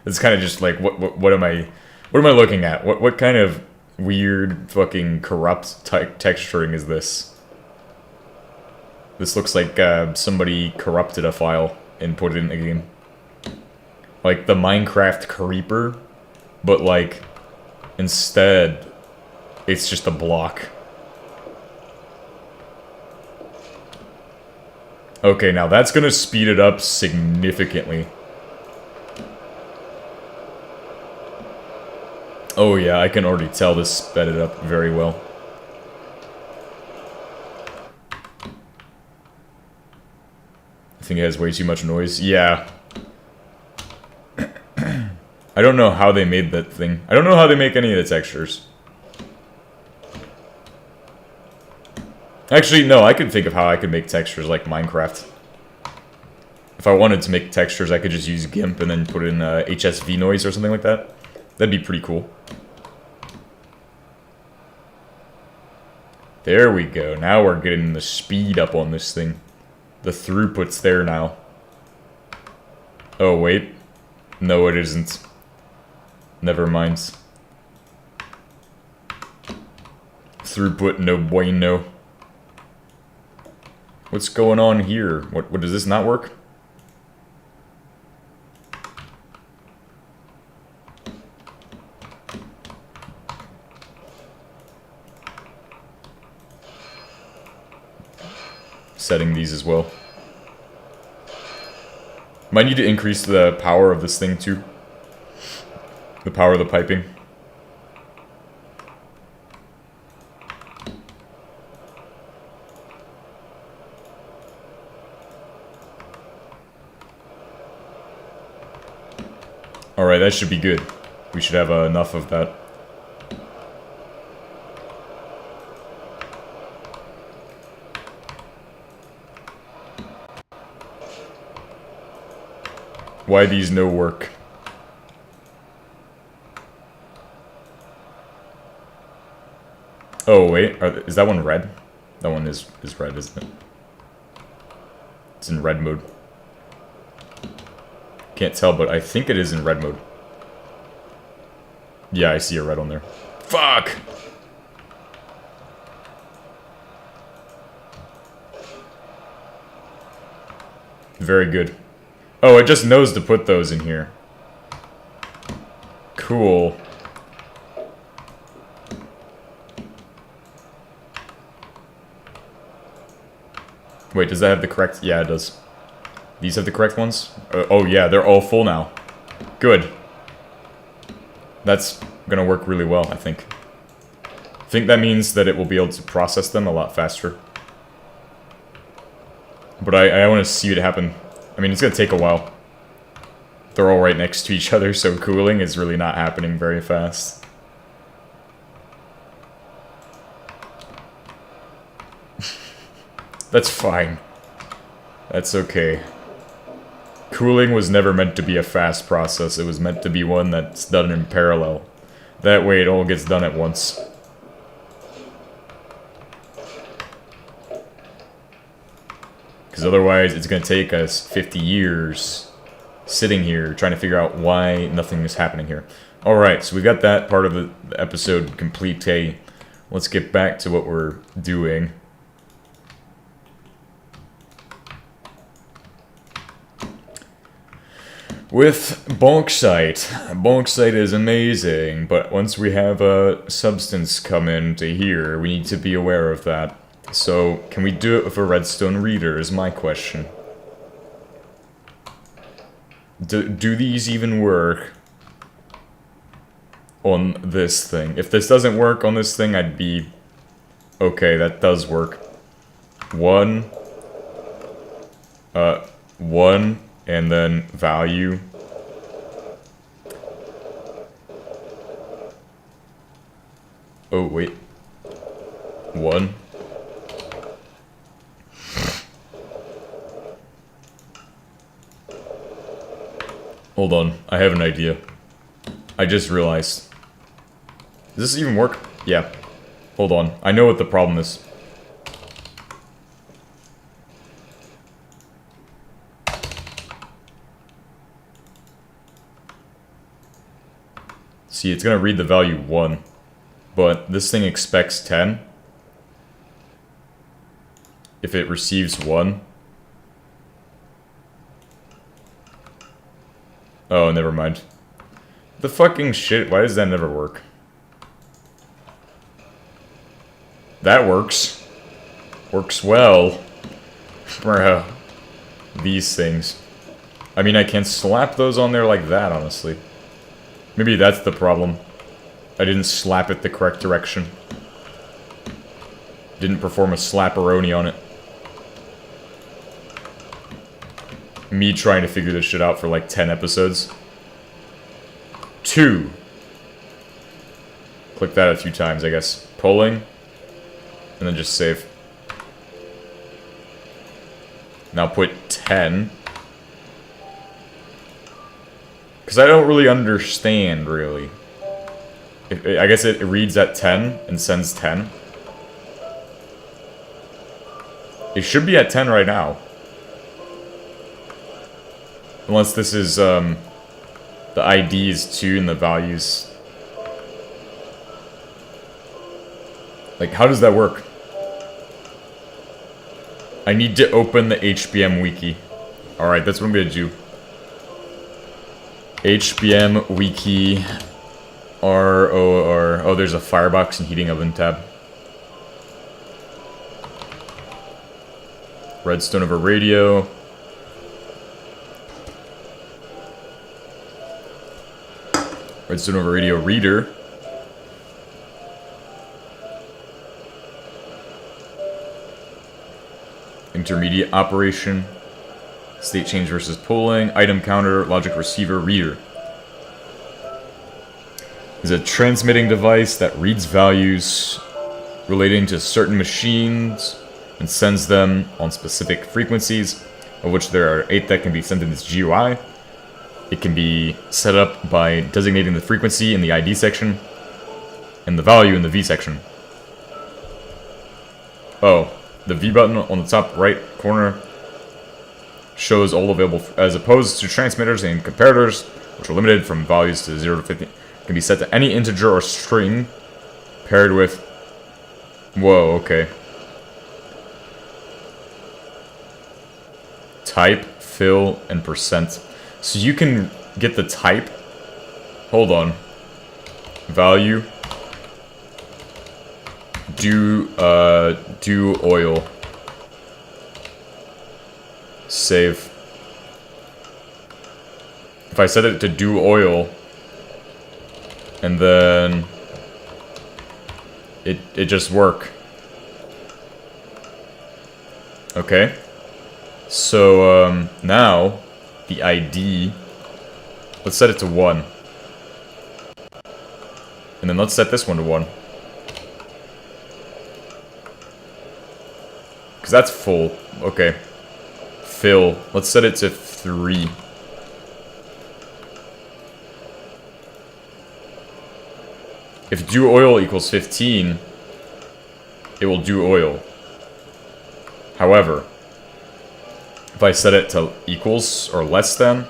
It's kind of just like what am I looking at? What kind of weird fucking corrupt texturing is this? This looks like somebody corrupted a file and put it in the game. Like the Minecraft Creeper, but like instead it's just a block. Okay, now that's gonna speed it up significantly. Oh yeah, I can already tell this sped it up very well. I think it has way too much noise. Yeah. I don't know how they made that thing. I don't know how they make any of the textures. Actually, no, I could think of how I could make textures like Minecraft. If I wanted to make textures, I could just use GIMP and then put in HSV noise or something like that. That'd be pretty cool. There we go. Now we're getting the speed up on this thing. The throughput's there now. Oh, wait. No, it isn't. Never mind. Throughput, no bueno. What's going on here? What does this not work? Setting these as well. Might need to increase the power of this thing too. The power of the piping. Alright, that should be good. We should have enough of that. Why these no work? Oh wait, is that one red? That one is red, isn't it? It's in red mode. Can't tell, but I think it is in red mode. Yeah, I see a red on there. Fuck! Very good. Oh, it just knows to put those in here. Cool. Wait, does that have the correct... Yeah, it does. These have the correct ones? Oh yeah, they're all full now. Good. That's gonna work really well, I think. I think that means that it will be able to process them a lot faster. But I want to see it happen. I mean, it's gonna take a while. They're all right next to each other, so cooling is really not happening very fast. That's fine. That's okay. Cooling was never meant to be a fast process. It was meant to be one that's done in parallel. That way it all gets done at once. Because otherwise it's going to take us 50 years sitting here trying to figure out why nothing is happening here. Alright, so we've got that part of the episode complete. Hey, let's get back to what we're doing. With bauxite. Bauxite is amazing, but once we have a substance come into here, we need to be aware of that. So, can we do it with a redstone reader is my question. Do these even work on this thing? If this doesn't work on this thing, I'd be... Okay, that does work. One, and then value. Oh, wait. 1. Hold on, I have an idea. I just realized. Does this even work? Yeah. Hold on, I know what the problem is. See, it's gonna read the value 1, but this thing expects 10. If it receives 1. Oh, never mind. The fucking shit, why does that never work? That works. Works well. Bruh. These things. I mean, I can slap those on there like that, honestly. Maybe that's the problem. I didn't slap it the correct direction. Didn't perform a slap-a-roni on it. Me trying to figure this shit out for like 10 episodes. 2. Click that a few times, I guess. Pulling. And then just save. Now put 10. Because I don't really understand, really. I guess it reads at 10 and sends 10. It should be at 10 right now. Unless this is, the ID is 2 and the values... Like, how does that work? I need to open the HBM wiki. Alright, that's what I'm gonna do. HBM wiki ROR. Oh, there's a firebox and heating oven tab. Redstone over radio. Redstone over radio reader. Intermediate operation. State change versus polling. Item counter. Logic receiver reader. Is a transmitting device that reads values relating to certain machines and sends them on specific frequencies, of which there are 8 that can be sent in this GUI. It can be set up by designating the frequency in the ID section and the value in the V section. Oh, the V button on the top right corner shows all available, as opposed to transmitters and comparators, which are limited from values to 0 to 50. Can be set to any integer or string paired with... Whoa, okay. Type, fill, and percent. So you can get the type. Hold on. Value. Do oil. Save. If I set it to do oil, and then it just work. Okay. So now the ID, let's set it to 1. And then let's set this one to 1. Because that's full. Okay. Fill. Let's set it to 3. If do oil equals 15, it will do oil. However, if I set it to equals or less than,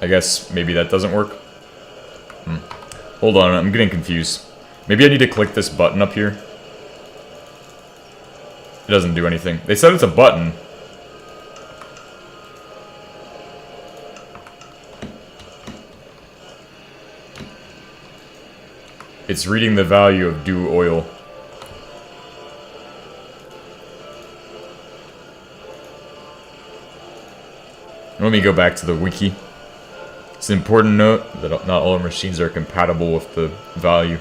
I guess maybe that doesn't work. Hold on, I'm getting confused. Maybe I need to click this button up here. It doesn't do anything. They said it's a button. It's reading the value of do oil. Let me go back to the wiki. It's an important note that not all machines are compatible with the value.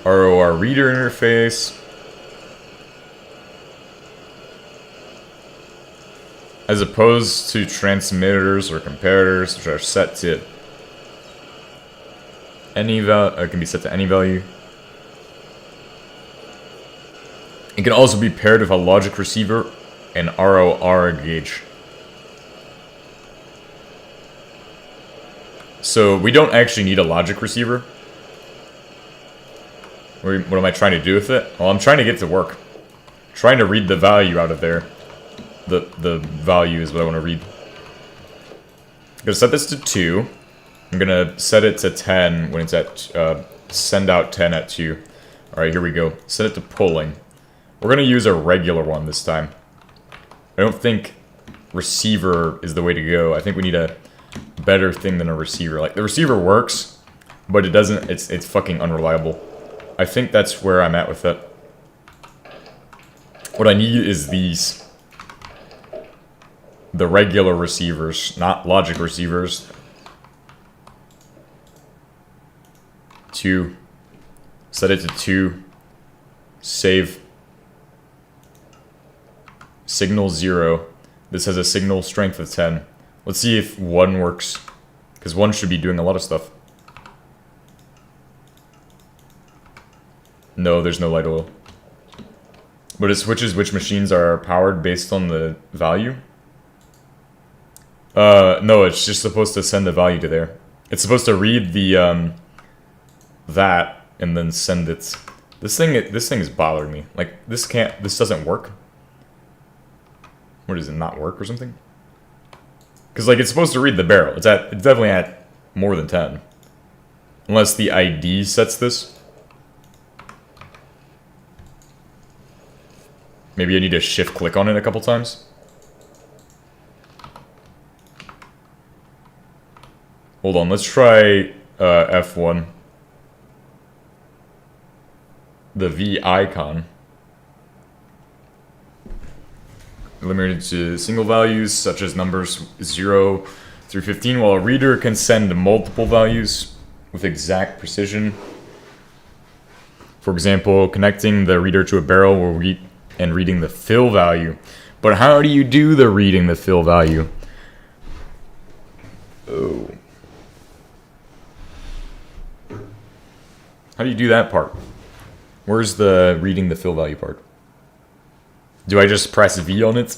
ROR reader interface. As opposed to transmitters or comparators, which are set to any value, it can be set to any value. It can also be paired with a logic receiver and ROR gauge. So we don't actually need a logic receiver. What am I trying to do with it? Well, I'm trying to get to work. Trying to read the value out of there. The value is what I want to read. I'm gonna set this to 2. I'm gonna set it to 10 when it's at send out 10 at 2. Alright, here we go. Set it to pulling. We're gonna use a regular one this time. I don't think receiver is the way to go. I think we need a better thing than a receiver. Like, the receiver works, but it doesn't, it's fucking unreliable. I think that's where I'm at with it. What I need is these. The regular receivers, not logic receivers. 2. Set it to 2. Save. Signal 0. This has a signal strength of 10. Let's see if 1 works. Because 1 should be doing a lot of stuff. No, there's no light oil. But it switches which machines are powered based on the value. No, it's just supposed to send the value to there. It's supposed to read the, that, and then send it. This thing is bothering me. Like, this doesn't work. What, does it not work or something? Because, like, it's supposed to read the barrel. It's definitely at more than 10. Unless the ID sets this. Maybe I need to shift click on it a couple times. Hold on, let's try F1. The V icon. Limited to single values, such as numbers 0 through 15, while a reader can send multiple values with exact precision. For example, connecting the reader to a barrel will read and reading the fill value. But how do you do the reading the fill value? Oh. How do you do that part? Where's the reading the fill value part? Do I just press V on it?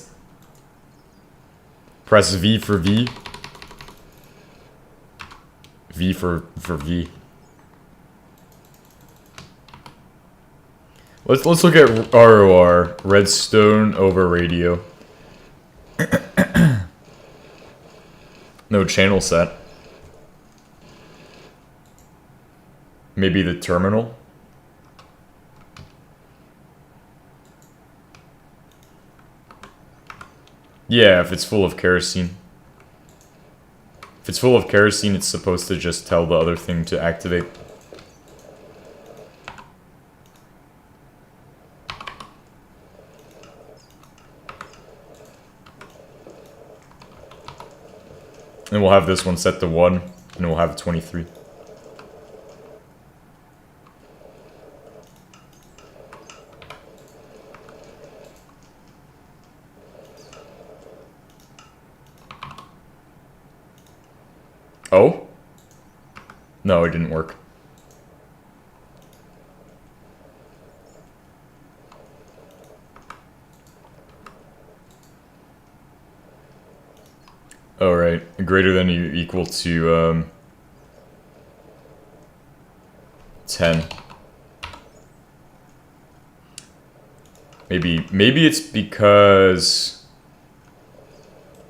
Press V for V. V for V. Let's look at ROR, redstone over radio. No channel set. Maybe the terminal. Yeah, if it's full of kerosene. If it's full of kerosene, it's supposed to just tell the other thing to activate. And we'll have this one set to 1, and we'll have 23. Oh? No, it didn't work. Oh, right. Greater than or equal to 10. Maybe it's because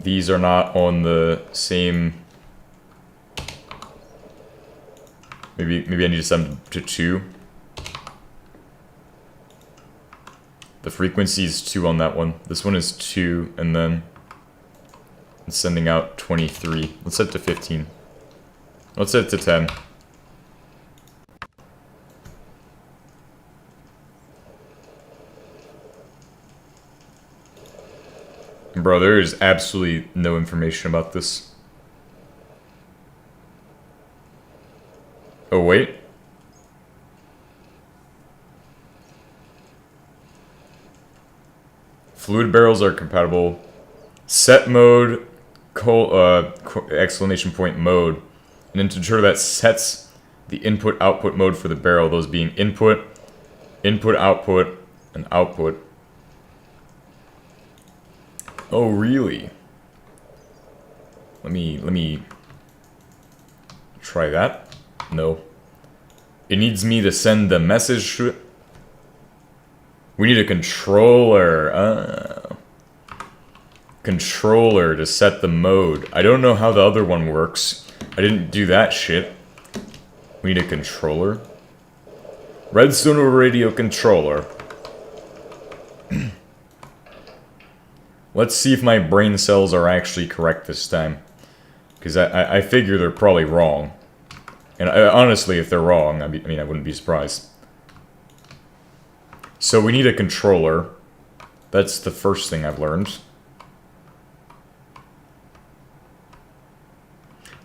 these are not on the same. Maybe I need to set them to 2. The frequency is 2 on that one. This one is 2, and then it's sending out 23. Let's set it to 15. Let's set it to 10. Bro, there is absolutely no information about this. Oh, wait. Fluid barrels are compatible. Set mode, exclamation point mode. An integer that sets the input-output mode for the barrel, those being input, input-output, and output. Oh, really? Let me try that. No. It needs me to send the message to it. We need a controller. Controller to set the mode. I don't know how the other one works. I didn't do that shit. We need a controller. Redstone over radio controller. Let's see if my brain cells are actually correct this time. Because I figure they're probably wrong. And honestly, if they're wrong, I mean, I wouldn't be surprised. So we need a controller. That's the first thing I've learned.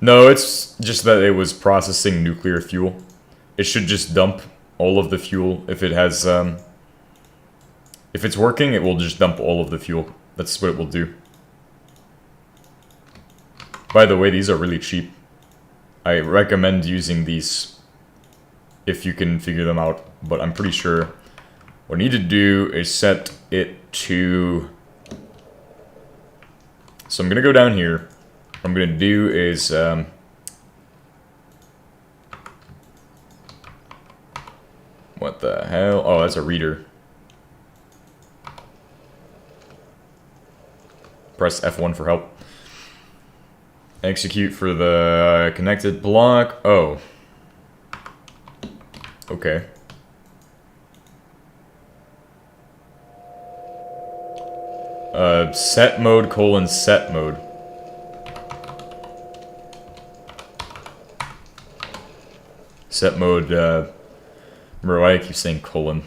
No, it's just that it was processing nuclear fuel. It should just dump all of the fuel. If it has, if it's working, it will just dump all of the fuel. That's what it will do. By the way, these are really cheap. I recommend using these if you can figure them out, but I'm pretty sure what I need to do is set it to... So I'm going to go down here. What I'm going to do is... what the hell? Oh, that's a reader. Press F1 for help. Execute for the connected block. Oh. Okay. Set mode colon set mode. Set mode, remember why I keep saying colon.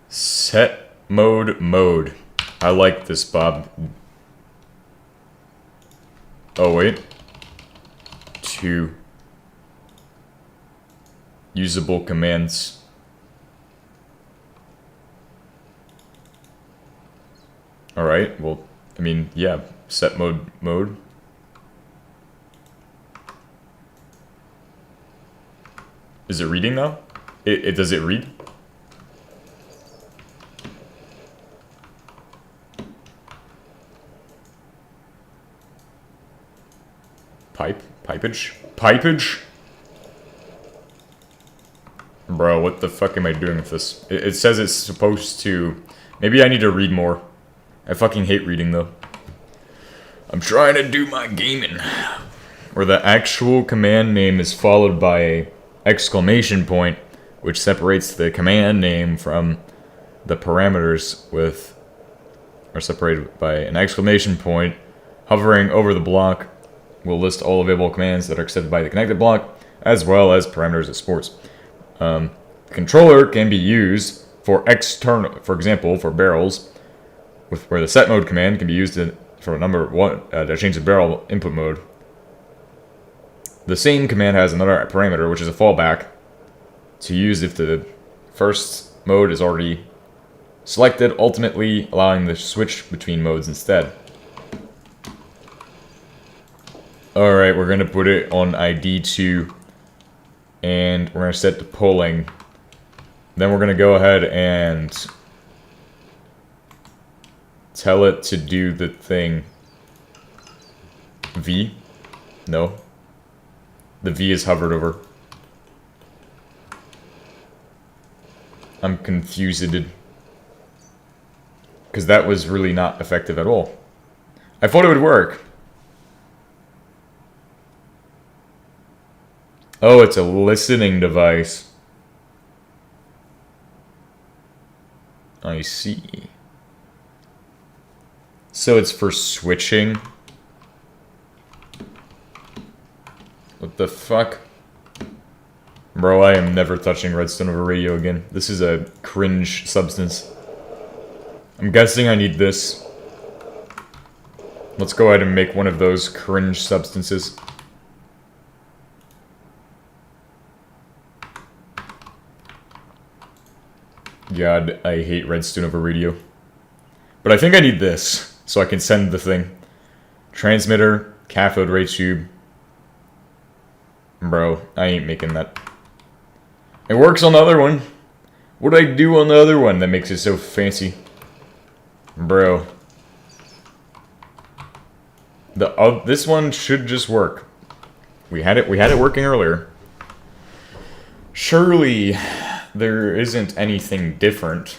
Set mode mode. I like this, Bob. Oh, wait. 2. Usable commands. Alright, well, I mean, yeah, set mode. Is it reading now? Does it read? Pipage? Bro, what the fuck am I doing with this? It says it's supposed to... Maybe I need to read more. I fucking hate reading, though. I'm trying to do my gaming. Where the actual command name is followed by a exclamation point, which separates the command name from the parameters with... are separated by an exclamation point. Hovering over the block will list all available commands that are accepted by the connected block, as well as parameters it supports. The controller can be used for external, for example, for barrels, where the set mode command can be used for a number one to change the barrel input mode. The same command has another parameter, which is a fallback, to use if the first mode is already selected, ultimately allowing the switch between modes instead. Alright, we're going to put it on ID 2, and we're going to set the polling. Then we're going to go ahead and tell it to do the thing. V? No. The V is hovered over. I'm confused. Because that was really not effective at all. I thought it would work. Oh, it's a listening device. I see. So it's for switching. What the fuck? Bro, I am never touching redstone over radio again. This is a cringe substance. I'm guessing I need this. Let's go ahead and make one of those cringe substances. God, I hate redstone over radio. But I think I need this, so I can send the thing. Transmitter, cathode ray tube. Bro, I ain't making that. It works on the other one. What do I do on the other one that makes it so fancy? Bro. This one should just work. We had it working earlier. Surely there isn't anything different.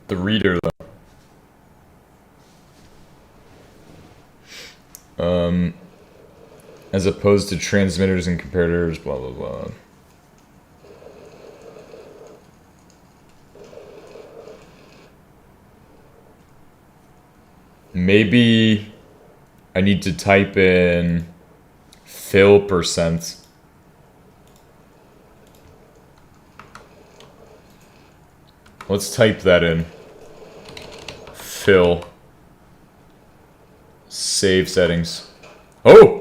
The reader, though. As opposed to transmitters and comparators, blah, blah, blah. Maybe I need to type in fill %. Let's type that in. Fill. Save settings. Oh!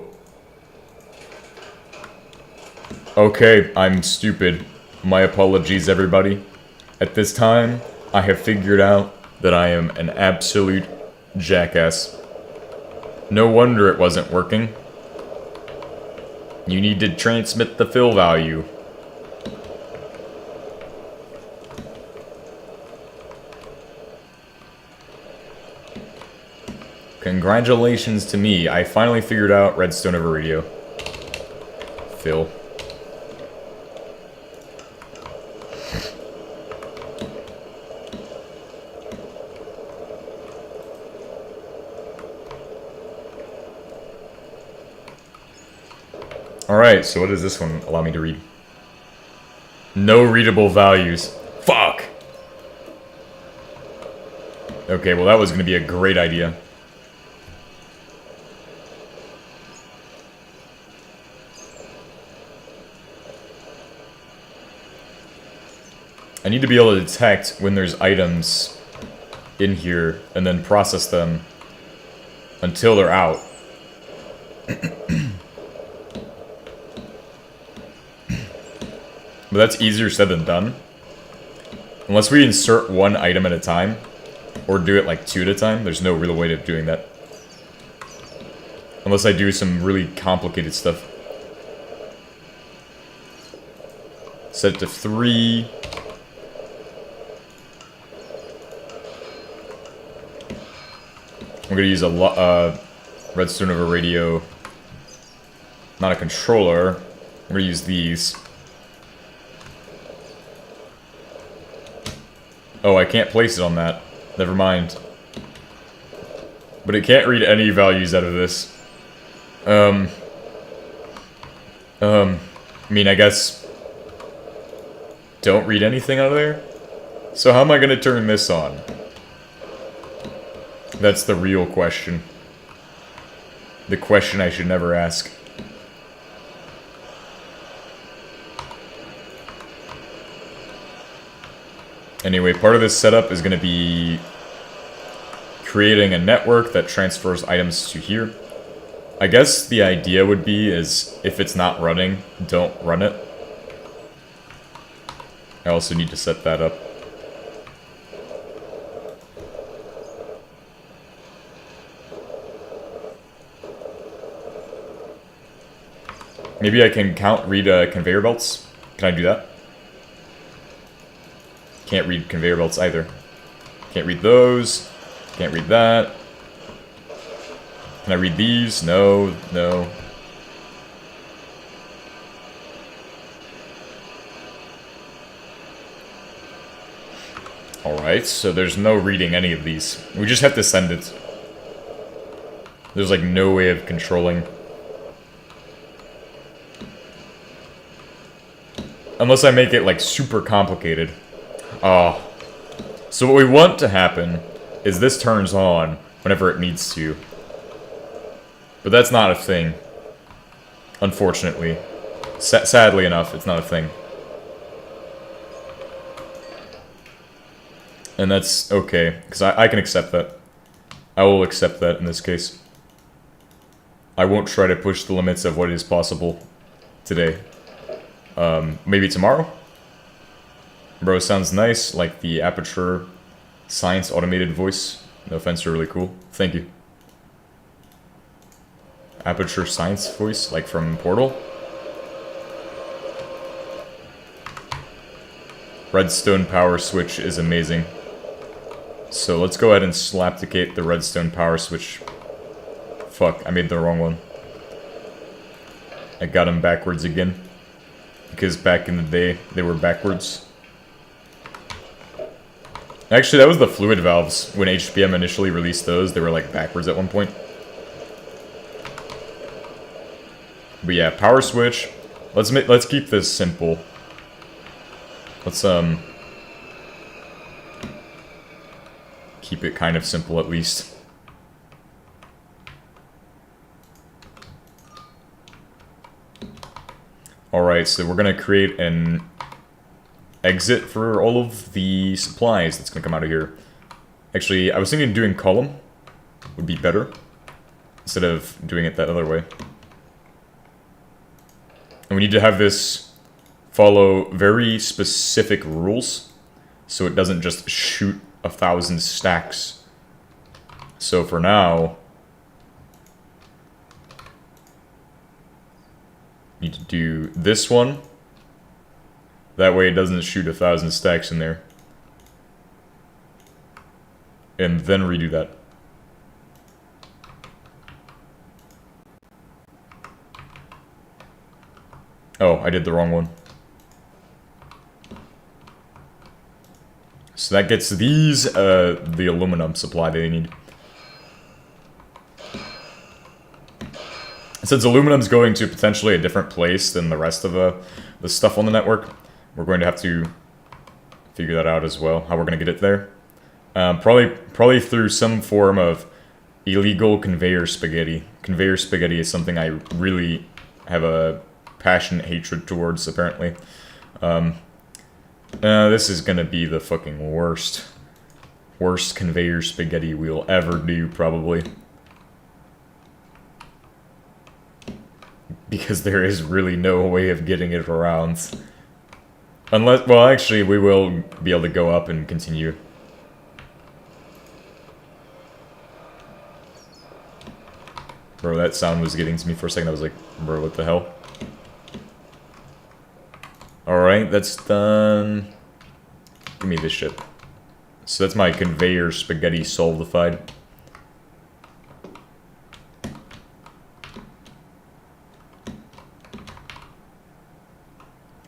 Okay, I'm stupid. My apologies, everybody. At this time, I have figured out that I am an absolute jackass. No wonder it wasn't working. You need to transmit the fill value. Congratulations to me, I finally figured out redstone over radio. Fill. Alright, so what does this one allow me to read? No readable values. Fuck! Okay, well that was gonna be a great idea. I need to be able to detect when there's items in here and then process them until they're out. But that's easier said than done. Unless we insert one item at a time, or do it like 2 at a time, there's no real way of doing that. Unless I do some really complicated stuff. Set it to 3. I'm gonna use a redstone over radio. Not a controller. I'm gonna use these. Oh, I can't place it on that. Never mind. But it can't read any values out of this. I mean, I guess... Don't read anything out of there? So how am I gonna turn this on? That's the real question. The question I should never ask. Anyway, part of this setup is going to be creating a network that transfers items to here. I guess the idea would be is if it's not running, don't run it. I also need to set that up. Maybe I can read conveyor belts. Can I do that? Can't read conveyor belts either. Can't read those. Can't read that. Can I read these? No, no. Alright, so there's no reading any of these. We just have to send it. There's like no way of controlling. Unless I make it like super complicated. Oh. So what we want to happen is this turns on whenever it needs to. But that's not a thing. Unfortunately. Sadly enough, it's not a thing. And that's okay, because I can accept that. I will accept that in this case. I won't try to push the limits of what is possible today. Maybe tomorrow? Bro, sounds nice, like the Aperture Science automated voice. No offense, you're really cool. Thank you. Aperture Science voice, like from Portal? Redstone power switch is amazing. So let's go ahead and slapticate the redstone power switch. Fuck, I made the wrong one. I got them backwards again. Because back in the day, they were backwards. Actually, that was the fluid valves. When HBM initially released those, they were like backwards at one point. But yeah, power switch. Let's keep this simple. Let's keep it kind of simple at least. Alright, so we're gonna create an exit for all of the supplies that's gonna come out of here. Actually, I was thinking doing column would be better instead of doing it that other way. And we need to have this follow very specific rules so it doesn't just shoot 1,000 stacks. So for now, need to do this one. That way it doesn't shoot 1,000 stacks in there. And then redo that. Oh, I did the wrong one. So that gets these, the aluminum supply they need. Since aluminum's going to potentially a different place than the rest of the stuff on the network, we're going to have to figure that out as well, how we're going to get it there. Probably through some form of illegal conveyor spaghetti. Conveyor spaghetti is something I really have a passionate hatred towards, apparently. This is gonna be the fucking worst conveyor spaghetti we'll ever do, probably. Because there is really no way of getting it around. Unless, well, actually, we will be able to go up and continue. Bro, that sound was getting to me for a second. I was like, bro, what the hell? Alright, that's done. Give me this shit. So that's my conveyor spaghetti solidified.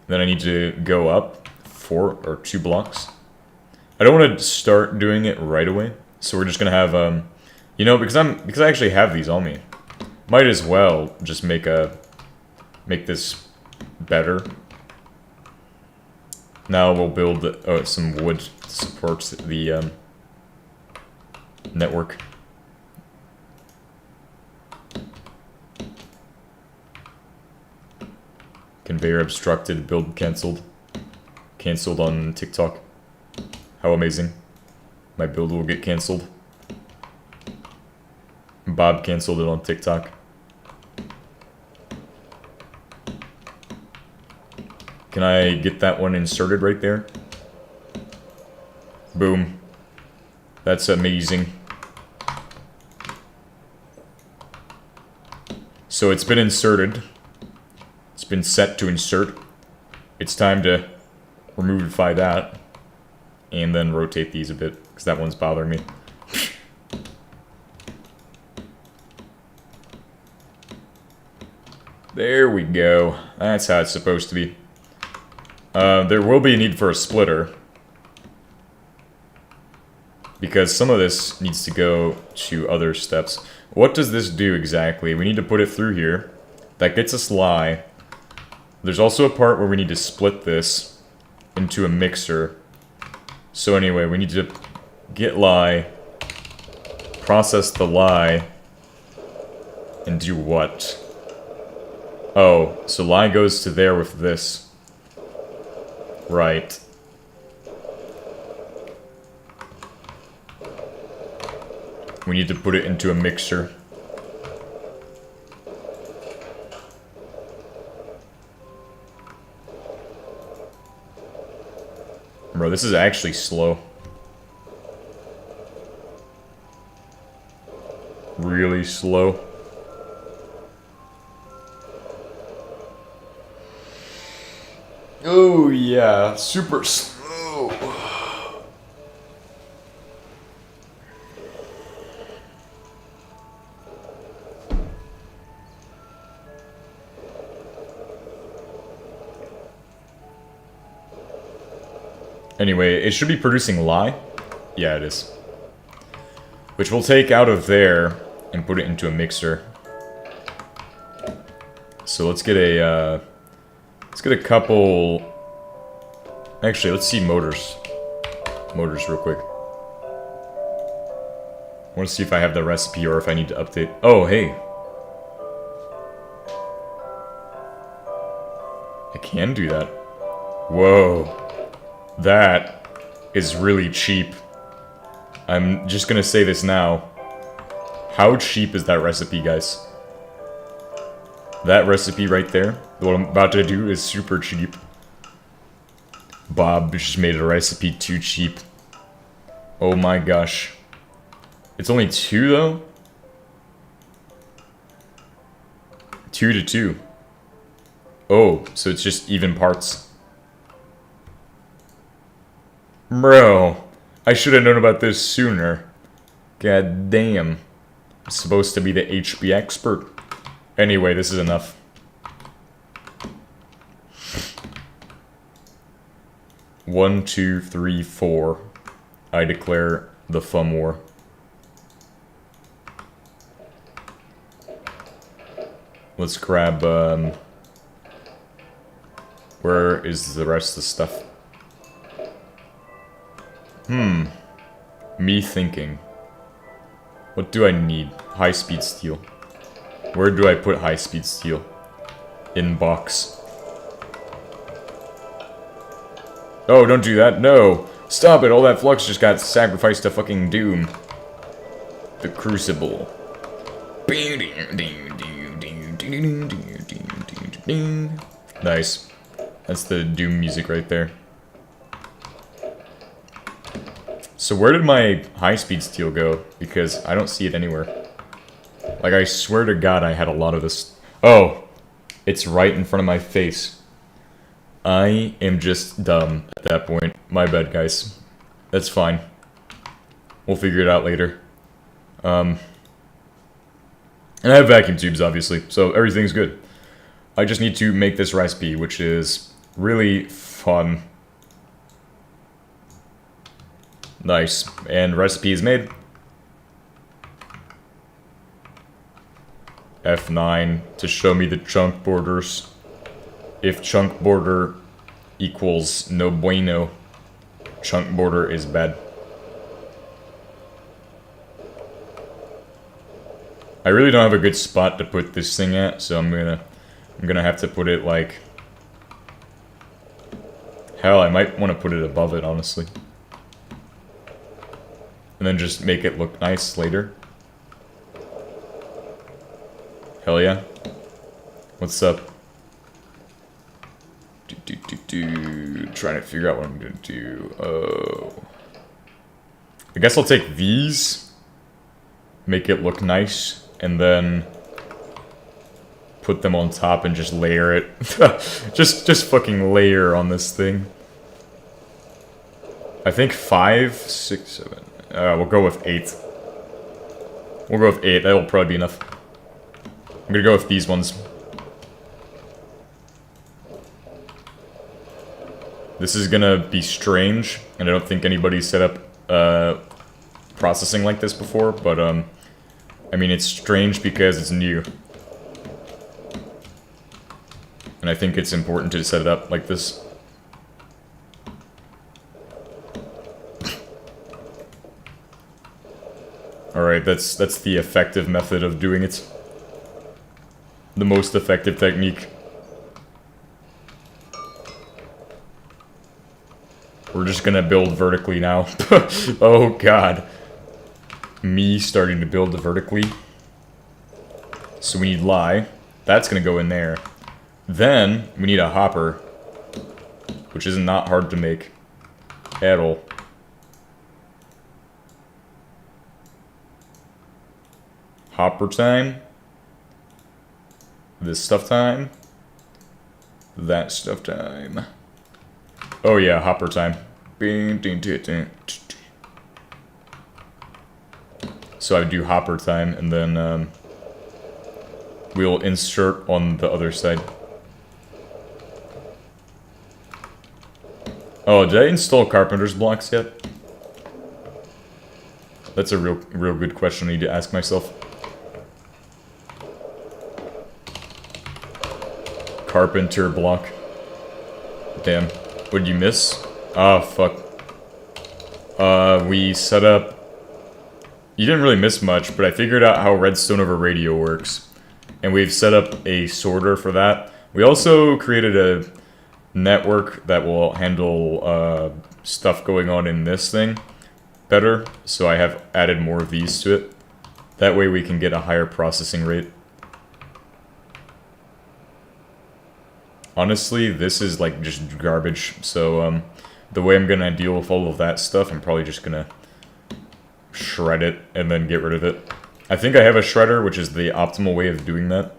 Then I need to go up 4 or 2 blocks. I don't want to start doing it right away, so we're just gonna have you know, because I actually have these on me. Might as well just make this better. Now we'll build some wood to support the network. Conveyor obstructed, build cancelled. Cancelled on TikTok. How amazing. My build will get cancelled. Bob cancelled it on TikTok. Can I get that one inserted right there? Boom. That's amazing. So it's been inserted. It's been set to insert. It's time to removify that. And then rotate these a bit, because that one's bothering me. There we go. That's how it's supposed to be. There will be a need for a splitter. Because some of this needs to go to other steps. What does this do exactly? We need to put it through here. That gets us lye. There's also a part where we need to split this into a mixer. So anyway, we need to get lye, process the lye, and do what? Oh, so lye goes to there with this. Right. We need to put it into a mixer. Bro, this is actually slow. Really slow. Oh yeah, super slow. Anyway, it should be producing lye. Yeah, it is. Which we'll take out of there and put it into a mixer. So let's get a couple. Actually, let's see motors. Motors real quick. I want to see if I have the recipe or if I need to update. Oh, hey. I can do that. Whoa. That is really cheap. I'm just gonna say this now. How cheap is that recipe, guys? That recipe right there, what I'm about to do, is super cheap. Bob just made a recipe too cheap. Oh my gosh. It's only 2 though? 2 to 2. Oh, so it's just even parts. Bro, I should have known about this sooner. God damn. I'm supposed to be the HB expert. Anyway, this is enough. One, 2, 3, 4. I declare the FUM war. Let's grab, where is the rest of the stuff? Me thinking. What do I need? High-speed steel. Where do I put high-speed steel? In box. Oh, don't do that. No! Stop it! All that flux just got sacrificed to fucking Doom. The Crucible. Nice. That's the Doom music right there. So where did my high-speed steel go? Because I don't see it anywhere. Like, I swear to God I had a lot of this. Oh, it's right in front of my face. I am just dumb at that point. My bad, guys. That's fine. We'll figure it out later. And I have vacuum tubes, obviously, so everything's good. I just need to make this recipe, which is really fun. Nice. And recipe is made. F9 to show me the chunk borders. If chunk border equals no bueno, chunk border is bad. I really don't have a good spot to put this thing at, so I'm gonna have to put it like... Hell, I might want to put it above it, honestly. And then just make it look nice later. Hell yeah. What's up? Trying to figure out what I'm gonna do. Oh. I guess I'll take these. Make it look nice. And then put them on top and just layer it. just fucking layer on this thing. I think 5, 6, 7. We'll go with 8. We'll go with 8. That'll probably be enough. I'm gonna go with these ones. This is gonna be strange, and I don't think anybody's set up processing like this before, but I mean, it's strange because it's new. And I think it's important to set it up like this. Alright, that's the effective method of doing it. The most effective technique. We're just gonna build vertically now. Oh god. Me starting to build vertically. So we need lye. That's gonna go in there. Then, we need a hopper. Which is not hard to make. At all. Hopper time. This stuff time. That stuff time. Oh yeah, hopper time. So I do hopper time, and then we'll insert on the other side. Oh, did I install carpenter's blocks yet? That's a real good question I need to ask myself. Carpenter block. Damn. What'd you miss? Oh, fuck. We set up... You didn't really miss much, but I figured out how redstone over radio works. And we've set up a sorter for that. We also created a network that will handle stuff going on in this thing better. So I have added more of these to it. That way we can get a higher processing rate. Honestly, this is like just garbage, so the way I'm gonna deal with all of that stuff, I'm probably just gonna shred it and then get rid of it. I think I have a shredder, which is the optimal way of doing that.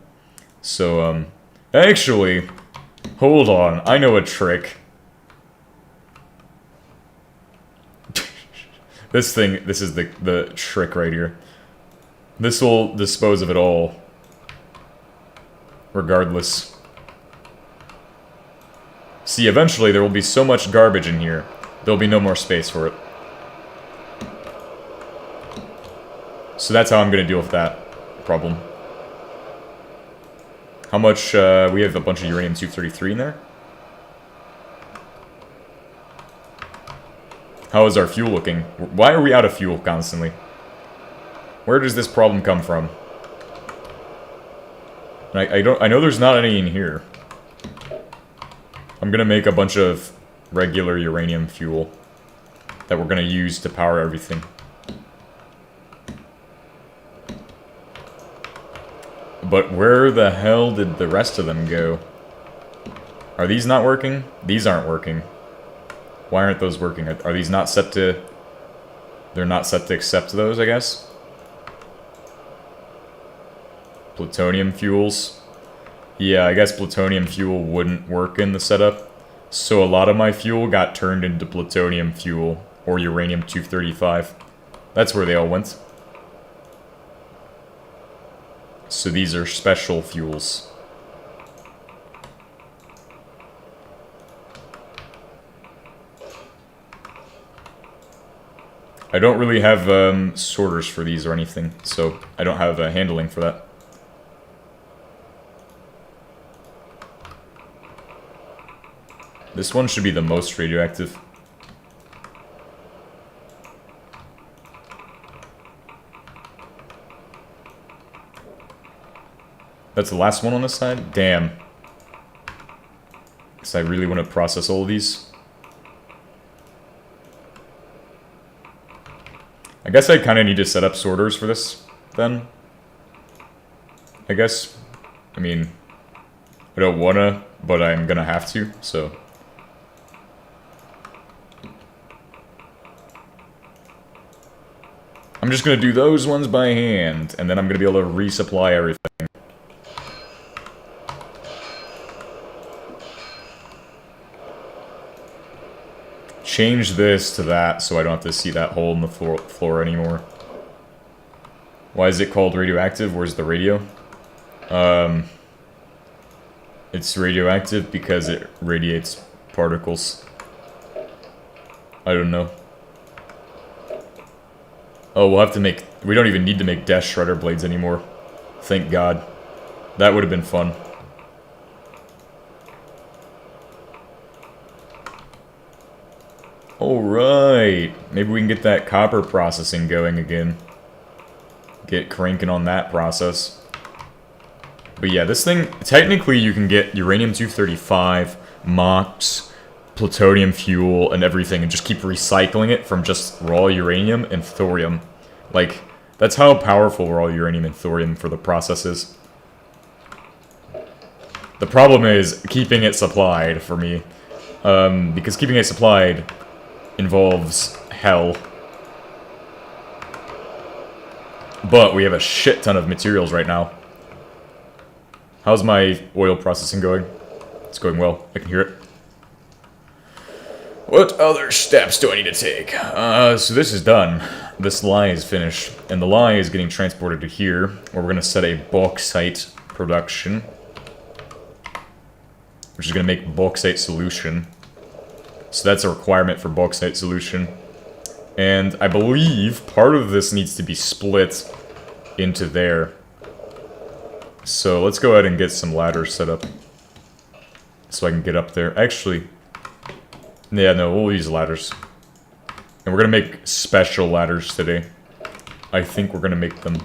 So, actually, hold on, I know a trick. This is the trick right here. This will dispose of it all, regardless. See, eventually there will be so much garbage in here, there'll be no more space for it. So that's how I'm gonna deal with that problem. How much, we have a bunch of uranium-233 in there? How is our fuel looking? Why are we out of fuel constantly? Where does this problem come from? I know there's not any in here. I'm gonna make a bunch of regular uranium fuel that we're gonna use to power everything. But where the hell did the rest of them go? Are these not working? These aren't working. Why aren't those working? Are these not set to... They're not set to accept those, I guess? plutonium fuels. Yeah, I guess plutonium fuel wouldn't work in the setup. So a lot of my fuel got turned into plutonium fuel, or uranium-235. That's where they all went. So these are special fuels. I don't really have sorters for these or anything, so I don't have handling for that. This one should be the most radioactive. That's the last one on this side? Damn. Because I really want to process all of these. I guess I kind of need to set up sorters for this, then. I guess. I mean, I don't want to, but I'm going to have to, so. I'm just going to do those ones by hand, and then I'm going to be able to resupply everything. Change this to that so I don't have to see that hole in the floor anymore. Why is it called radioactive? Where's the radio? It's radioactive because it radiates particles. I don't know. Oh, we'll have to make... We don't even need to make death shredder blades anymore. Thank God. That would have been fun. Alright. Maybe we can get that copper processing going again. Get cranking on that process. But yeah, this thing... Technically, you can get uranium-235, MOX, plutonium fuel, and everything, and just keep recycling it from just raw uranium and thorium. Like, that's how powerful raw uranium and thorium for the process is. The problem is keeping it supplied for me. Because keeping it supplied involves hell. But we have a shit ton of materials right now. How's my oil processing going? It's going well. I can hear it. What other steps do I need to take? So this is done. This lye is finished. And the lye is getting transported to here, where we're going to set a bauxite production. Which is going to make bauxite solution. So that's a requirement for bauxite solution. And I believe part of this needs to be split into there. So let's go ahead and get some ladders set up. So I can get up there. Actually... Yeah, no, we'll use ladders. And we're gonna make special ladders today. I think we're gonna make them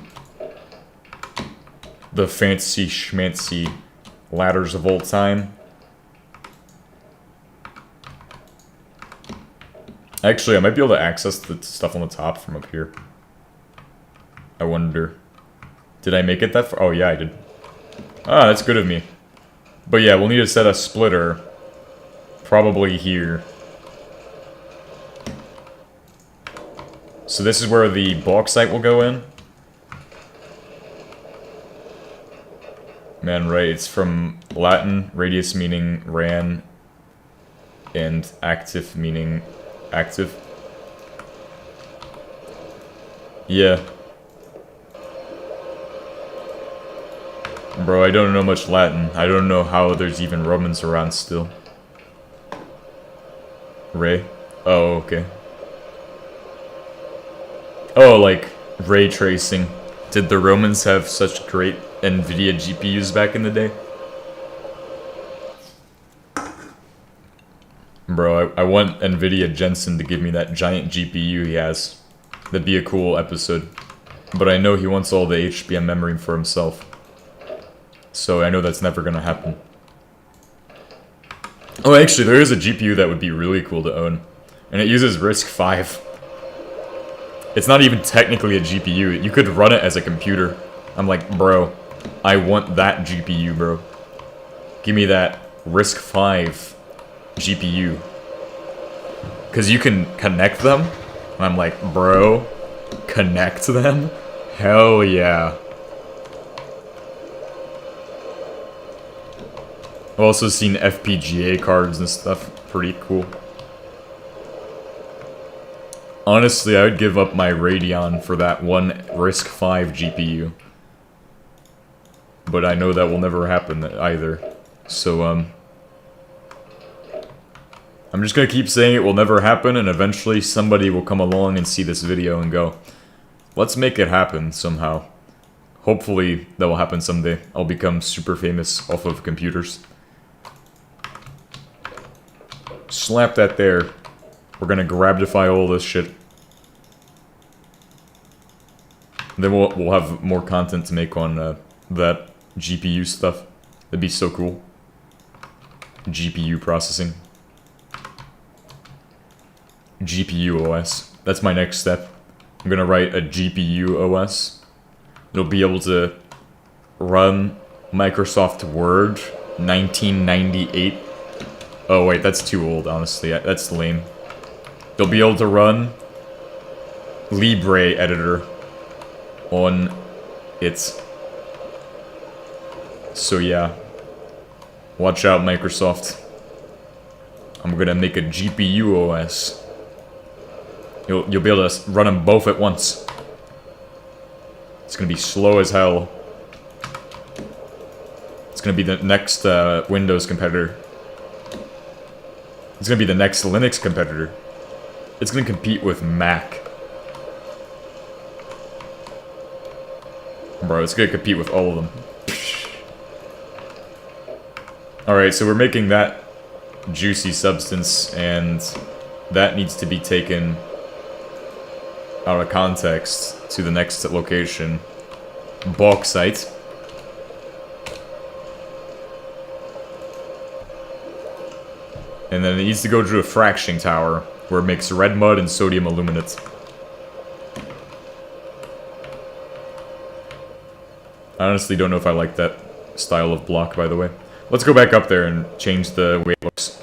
the fancy schmancy ladders of all time. Actually, I might be able to access the stuff on the top from up here. I wonder. Did I make it that far? Oh, yeah, I did. Ah, that's good of me. But yeah, we'll need to set a splitter. Probably here. So this is where the bauxite will go in. Man, right, it's from Latin, radius meaning ran, and active meaning active. Yeah. Bro, I don't know much Latin. I don't know how there's even Romans around still. Ray? Oh, okay. Oh, like, ray tracing. Did the Romans have such great NVIDIA GPUs back in the day? Bro, I want NVIDIA Jensen to give me that giant GPU he has. That'd be a cool episode. But I know he wants all the HBM memory for himself. So I know that's never gonna happen. Oh, actually, there is a GPU that would be really cool to own. And it uses RISC-V. It's not even technically a GPU. You could run it as a computer. I'm like, bro, I want that GPU, bro. Give me that RISC-V GPU. Because you can connect them. And I'm like, bro, connect them? Hell yeah. I've also seen FPGA cards and stuff. Pretty cool. Honestly, I would give up my Radeon for that one RISC-V GPU. But I know that will never happen either. So, I'm just gonna keep saying it will never happen, and eventually somebody will come along and see this video and go, let's make it happen somehow. Hopefully that will happen someday. I'll become super famous off of computers. Slap that there. We're gonna grabify all this shit. Then we'll have more content to make on that GPU stuff. That'd be so cool. GPU processing. GPU OS. That's my next step. I'm gonna write a GPU OS. It'll be able to run Microsoft Word 1998. Oh wait, that's too old, honestly. That's lame. They'll be able to run Libre editor on it. So yeah. Watch out, Microsoft. I'm gonna make a GPU OS. You'll be able to run them both at once. It's gonna be slow as hell. It's gonna be the next Windows competitor. It's gonna be the next Linux competitor. It's gonna compete with Mac. Bro, it's gonna compete with all of them. Alright, so we're making that juicy substance, and that needs to be taken out of context to the next location. Bauxite. And then it needs to go to a fracturing tower, where it makes red mud and sodium aluminate. I honestly don't know if I like that style of block, by the way. Let's go back up there and change the way it looks.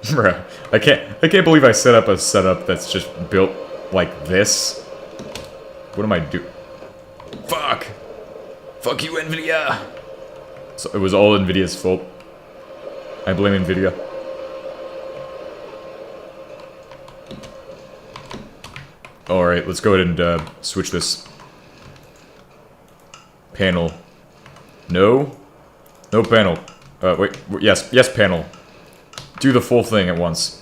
Bruh, I can't believe I set up a setup that's just built like this. What am I doing? Fuck! Fuck you, NVIDIA! So it was all NVIDIA's fault. I blame NVIDIA. Alright, let's go ahead and switch this. Panel. No? No panel. Wait, yes panel. Do the full thing at once.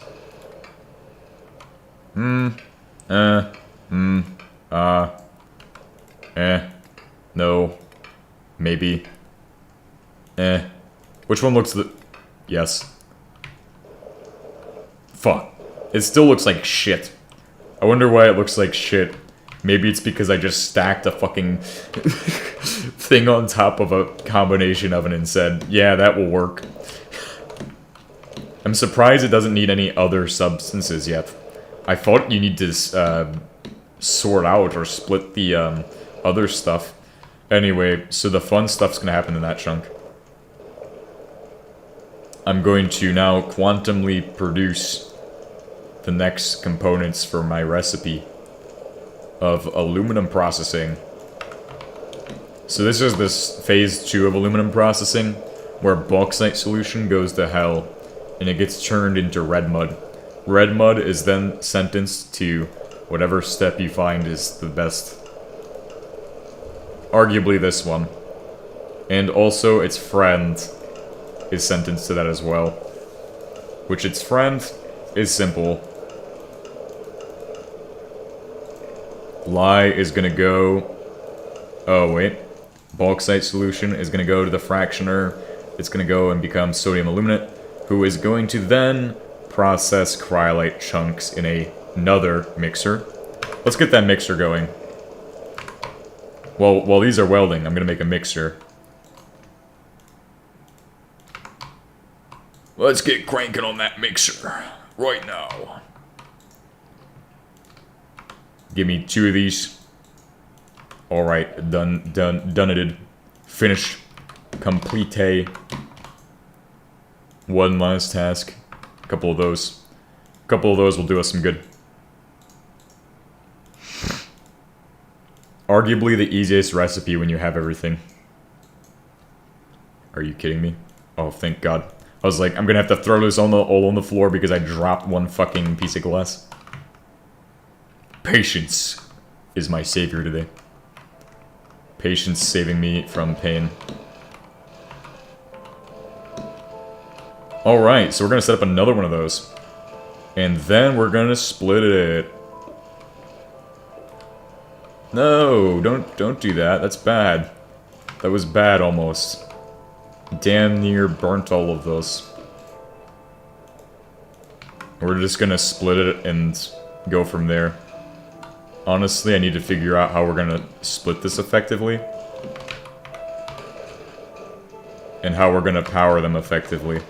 No. Maybe. Which one looks the... Yes. Fuck. It still looks like shit. I wonder why it looks like shit. Maybe it's because I just stacked a fucking thing on top of a combination oven and said, yeah, that will work. I'm surprised it doesn't need any other substances yet. I thought you need to sort out or split the other stuff. Anyway, so the fun stuff's gonna happen in that chunk. I'm going to now quantumly produce the next components for my recipe of aluminum processing. So this is this phase 2 of aluminum processing, where bauxite solution goes to hell, and it gets turned into red mud. Red mud is then sentenced to whatever step you find is the best. Arguably this one. And also its friend is sentenced to that as well. Which its friend is simple. Lye is gonna go... Oh, wait. Bauxite solution is gonna go to the fractioner. It's gonna go and become sodium aluminate, who is going to then process cryolite chunks in another mixer. Let's get that mixer going. Well, while these are welding, I'm gonna make a mixer. Let's get cranking on that mixer right now. Give me 2 of these. Alright, done. Finished. Complete. One last task. A couple of those. A couple of those will do us some good. Arguably the easiest recipe when you have everything. Are you kidding me? Oh, thank God. I was like, I'm gonna have to throw this all on the floor because I dropped one fucking piece of glass. Patience is my savior today. Patience saving me from pain. Alright, so we're gonna set up another one of those. And then we're gonna split it. No, don't do that. That's bad. That was bad almost. Damn near burnt all of those. We're just gonna split it and go from there. Honestly, I need to figure out how we're gonna split this effectively. And how we're gonna power them effectively.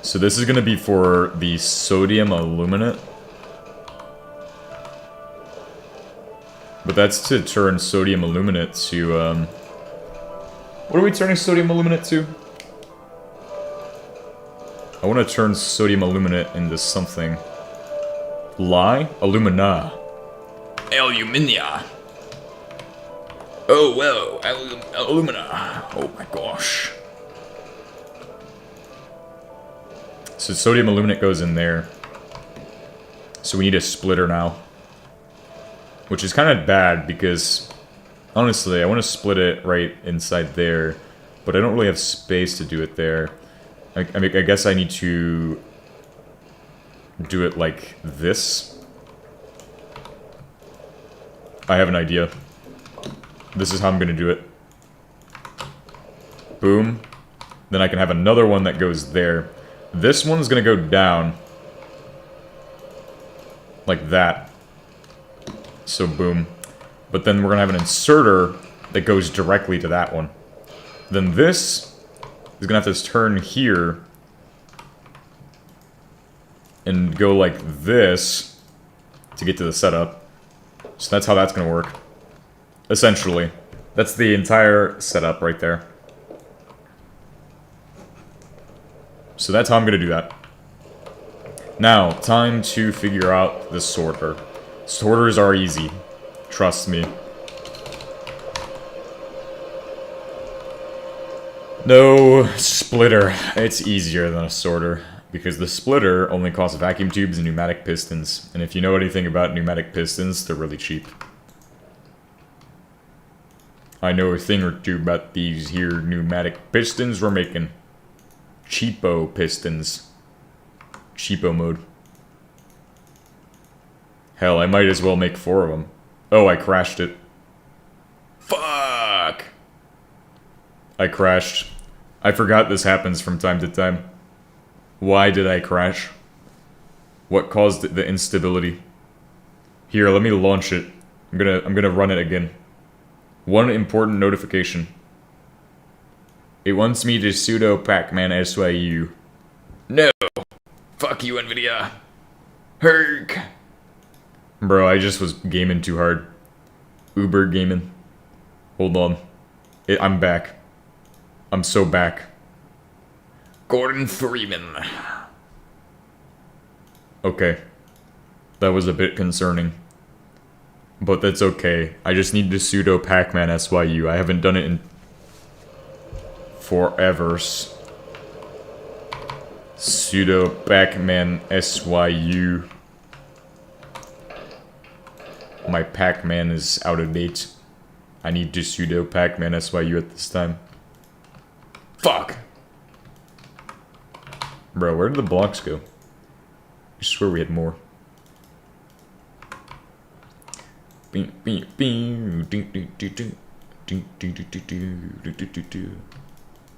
So this is gonna be for the sodium aluminate. But that's to turn sodium aluminate to, what are we turning sodium aluminate to? I want to turn sodium aluminate into something. Alumina. Alumina. Oh, whoa. Alumina. Oh my gosh. So sodium aluminate goes in there. So we need a splitter now. Which is kind of bad because, honestly, I want to split it right inside there, but I don't really have space to do it there. I mean, I guess I need to do it like this. I have an idea. This is how I'm going to do it. Boom. Then I can have another one that goes there. This one's going to go down. Like that. So boom. But then we're going to have an inserter that goes directly to that one. Then this is going to have to turn here and go like this to get to the setup. So that's how that's going to work. Essentially. That's the entire setup right there. So that's how I'm going to do that. Now, time to figure out the sorter. Sorters are easy. Trust me. No splitter. It's easier than a sorter. Because the splitter only costs vacuum tubes and pneumatic pistons. And if you know anything about pneumatic pistons, they're really cheap. I know a thing or two about these here pneumatic pistons we're making. Cheapo pistons. Cheapo mode. Hell, I might as well make 4 of them. Oh, I crashed it. Fuck! I crashed. I forgot this happens from time to time. Why did I crash? What caused the instability? Here, let me launch it. I'm gonna run it again. One important notification. It wants me to sudo pacman syu. No! Fuck you, NVIDIA! Herk! Bro, I just was gaming too hard. Uber gaming. Hold on. I'm back. I'm so back. Gordon Freeman. Okay. That was a bit concerning. But that's okay. I just need to sudo pacman syu. I haven't done it in forever. Sudo pacman syu. My Pac-Man is out of date. I need to sudo pacman syu at this time. Fuck! Bro, where did the blocks go? I swear we had more.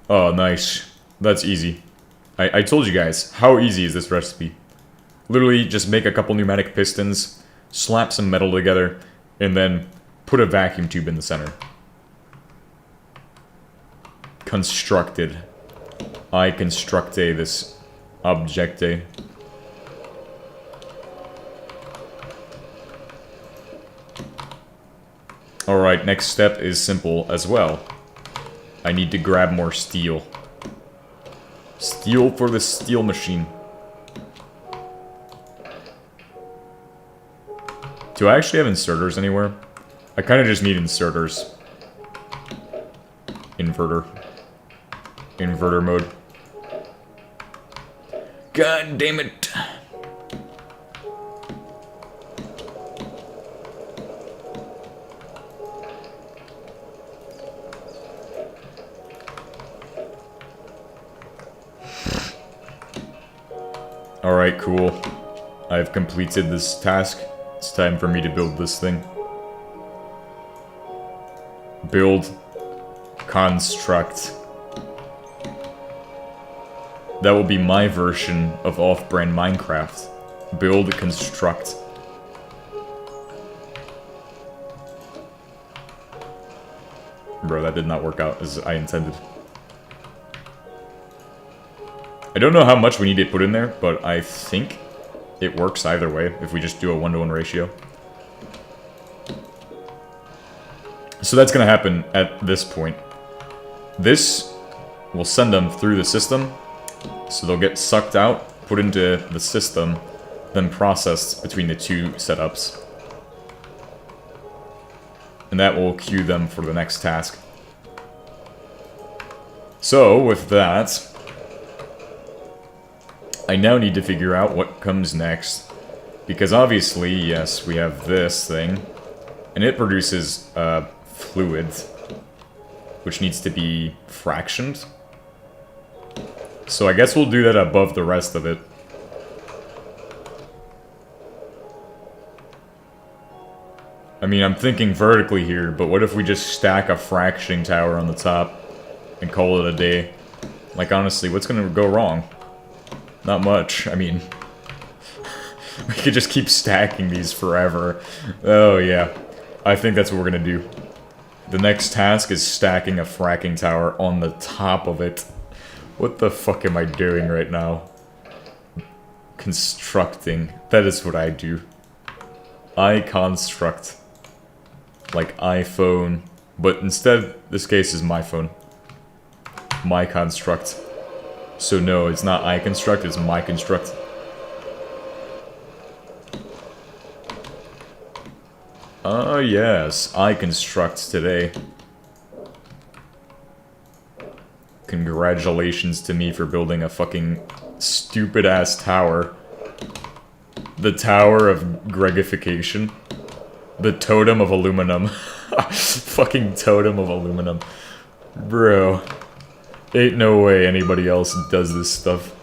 Oh, nice. That's easy. I told you guys, how easy is this recipe? Literally, just make a couple pneumatic pistons, slap some metal together, and then put a vacuum tube in the center. Constructed. I constructe this objecte. Alright, next step is simple as well. I need to grab more steel. Steel for the steel machine. Do I actually have inserters anywhere? I kind of just need inserters. inverter. Inverter mode. God damn it. Alright, cool. I've completed this task. It's time for me to build this thing. Build. Construct. That will be my version of off-brand Minecraft. Build, construct. Bro, that did not work out as I intended. I don't know how much we need to put in there, but I think it works either way if we just do a 1-to-1 ratio. So that's going to happen at this point. This will send them through the system, so they'll get sucked out, put into the system, then processed between the two setups. And that will queue them for the next task. So, with that, I now need to figure out what comes next. Because obviously, yes, we have this thing, and it produces fluid, which needs to be fractioned. So I guess we'll do that above the rest of it. I mean, I'm thinking vertically here, but what if we just stack a fractioning tower on the top and call it a day? Like, honestly, what's gonna go wrong? Not much. I mean, we could just keep stacking these forever. Oh, yeah. I think that's what we're gonna do. The next task is stacking a fracking tower on the top of it. What the fuck am I doing right now? Constructing. That is what I do. I construct. Like iPhone. But instead, this case is my phone. My construct. So no, it's not I construct, it's my construct. Yes, I construct today. Congratulations to me for building a fucking stupid-ass tower. The Tower of Gregification. The Totem of Aluminum. Fucking Totem of Aluminum. Bro. Ain't no way anybody else does this stuff.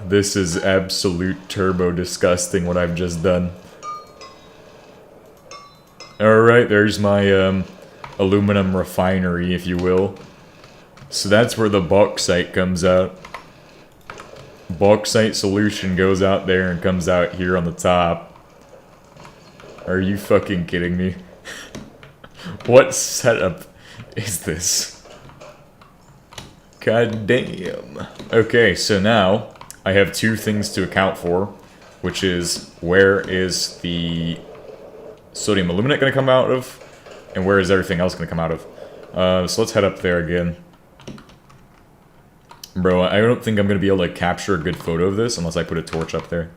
This is absolute turbo disgusting what I've just done. Alright, there's my aluminum refinery, if you will. So that's where the bauxite comes out. Bauxite solution goes out there and comes out here on the top. Are you fucking kidding me? What setup is this? God damn. Okay, so now I have two things to account for, which is where is the sodium aluminate going to come out of, and where is everything else going to come out of. So let's head up there again. Bro, I don't think I'm going to be able to capture a good photo of this unless I put a torch up there.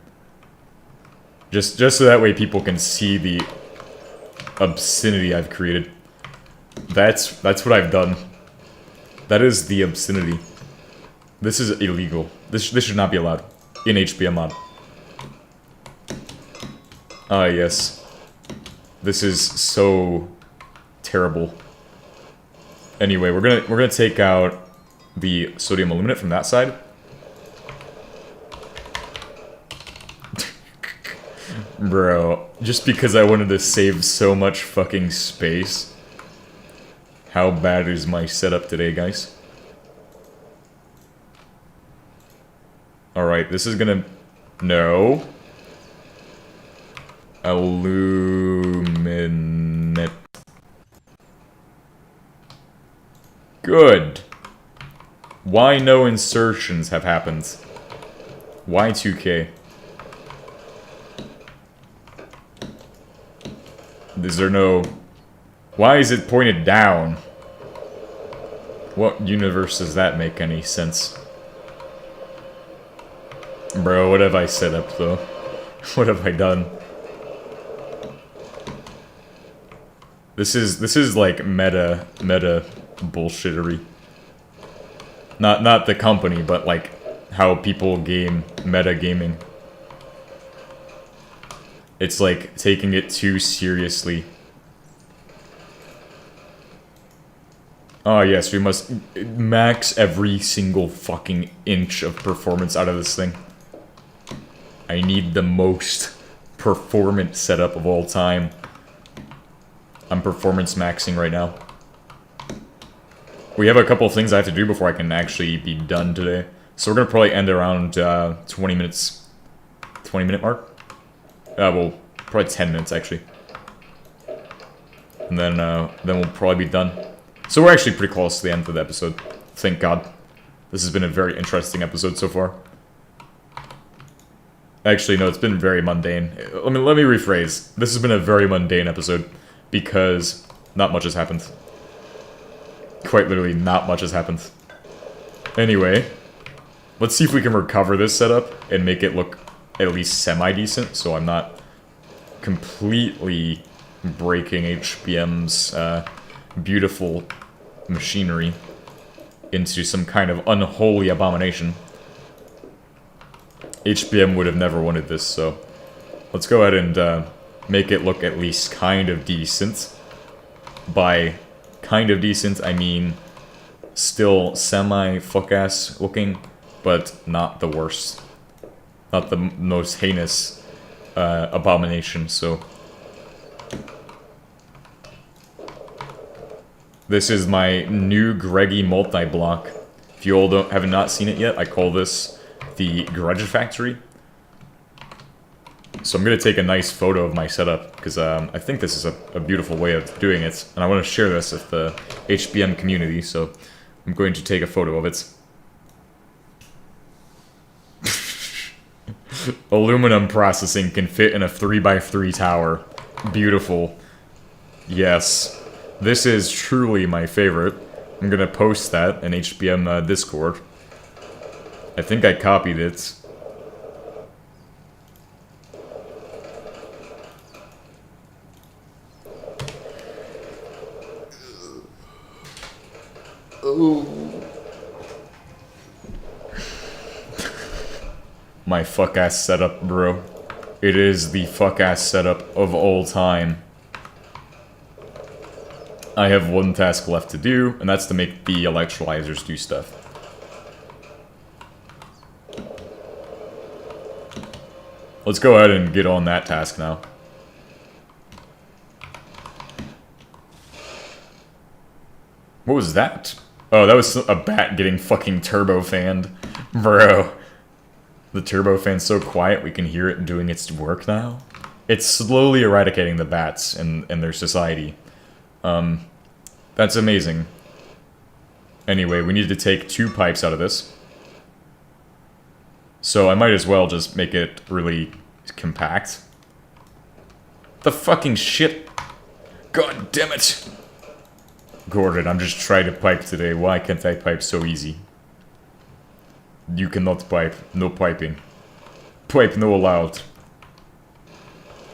Just so that way people can see the obscenity I've created. That's what I've done. That is the obscenity. This is illegal. This should not be allowed in HBM mod. Ah, yes. This is so terrible. Anyway, we're gonna take out the sodium aluminate from that side. Bro, just because I wanted to save so much fucking space. How bad is my setup today, guys? Alright, this is gonna... No. Aluminate. Good. Why no insertions have happened? Why 2K? Is there no... Why is it pointed down? What universe does that make any sense? Bro, what have I set up, though? What have I done? This is like meta bullshittery. Not the company, but like how people game metagaming. It's like taking it too seriously. Oh yes, we must max every single fucking inch of performance out of this thing. I need the most performance setup of all time. I'm performance maxing right now. We have a couple of things I have to do before I can actually be done today. So we're gonna probably end around 20 minutes. 20-minute mark? Well, probably 10 minutes actually. And then we'll probably be done. So we're actually pretty close to the end of the episode. Thank God. This has been a very interesting episode so far. Actually, no, it's been very mundane. Let me rephrase. This has been a very mundane episode because not much has happened. Quite literally, not much has happened. Anyway, let's see if we can recover this setup and make it look at least semi-decent, so I'm not completely breaking HBM's beautiful machinery into some kind of unholy abomination. HBM would have never wanted this, so let's go ahead and make it look at least kind of decent. By kind of decent, I mean still semi-fuck-ass looking, but not the worst. Not the most heinous abomination, so... This is my new Greggy multi-block. If you all have not seen it yet, I call this the Grudge Factory. So I'm going to take a nice photo of my setup, because I think this is a beautiful way of doing it, and I want to share this with the HBM community, so I'm going to take a photo of it. Aluminum processing can fit in a 3x3 tower. Beautiful. Yes. This is truly my favorite. I'm gonna post that in HBM Discord. I think I copied it. My fuck-ass setup, bro. It is the fuck-ass setup of all time. I have one task left to do, and that's to make the electrolyzers do stuff. Let's go ahead and get on that task now. What was that? Oh, that was a bat getting fucking turbo fanned. Bro. The turbo fan's so quiet we can hear it doing its work now. It's slowly eradicating the bats in their society. That's amazing. Anyway, we need to take 2 pipes out of this. So I might as well just make it really compact. The fucking shit. God damn it. Gordon, I'm just trying to pipe today. Why can't I pipe so easy? You cannot pipe. No piping. Pipe no allowed.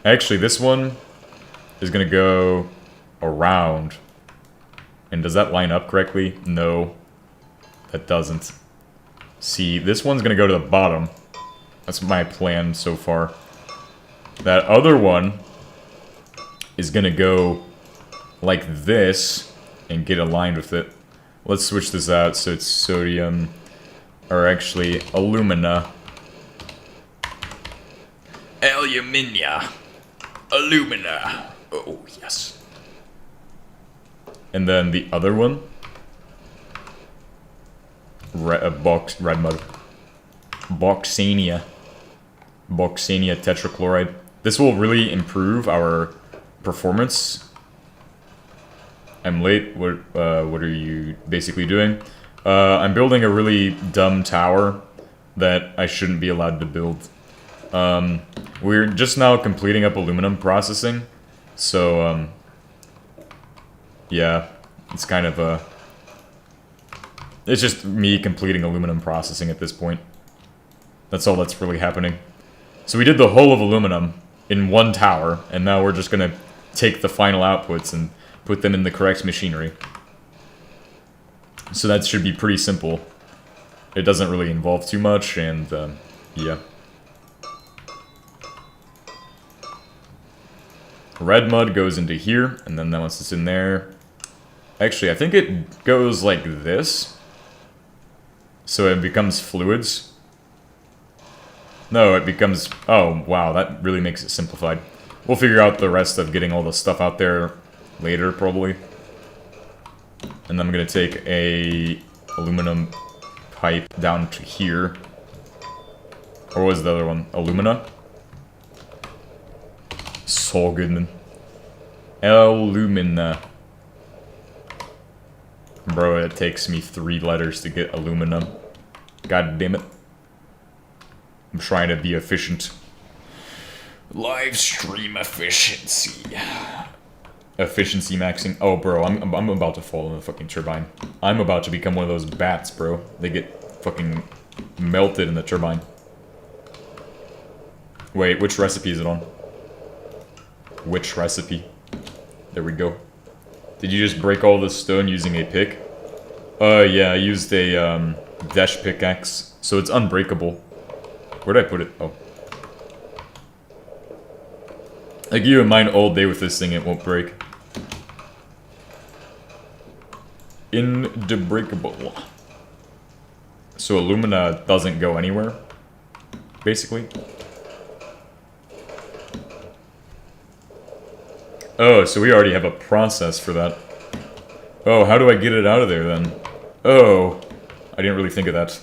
Actually, this one is gonna go around. And does that line up correctly? No. That doesn't. See, this one's gonna go to the bottom. That's my plan so far. That other one is gonna go like this and get aligned with it. Let's switch this out so it's sodium, or actually alumina. Alumina. Alumina. Oh, yes. And then the other one, red mud, Boxania tetrachloride. This will really improve our performance. I'm late. What are you basically doing? I'm building a really dumb tower that I shouldn't be allowed to build. We're just now completing up aluminum processing, so yeah, it's kind of it's just me completing aluminum processing at this point. That's all that's really happening. So we did the whole of aluminum in one tower, and now we're just gonna take the final outputs and put them in the correct machinery. So that should be pretty simple. It doesn't really involve too much, and yeah. Red mud goes into here, and then once it's in there... Actually, I think it goes like this. So it becomes fluids. No, it becomes... Oh, wow, that really makes it simplified. We'll figure out the rest of getting all the stuff out there later, probably. And then I'm going to take a aluminum pipe down to here. Or was the other one? Alumina? So good, man. Alumina. Bro, it takes me 3 letters to get aluminum. God damn it. I'm trying to be efficient. Live stream efficiency. Efficiency maxing. Oh, bro, I'm about to fall in the fucking turbine. I'm about to become one of those bats, bro. They get fucking melted in the turbine. Wait, which recipe is it on? Which recipe? There we go. Did you just break all the stone using a pick? Yeah, I used a dash pickaxe, so it's unbreakable. Where'd I put it? Oh. Like, you and mine all day with this thing, it won't break. Unbreakable. So alumina doesn't go anywhere, basically. Oh, so we already have a process for that. Oh, how do I get it out of there then? Oh, I didn't really think of that.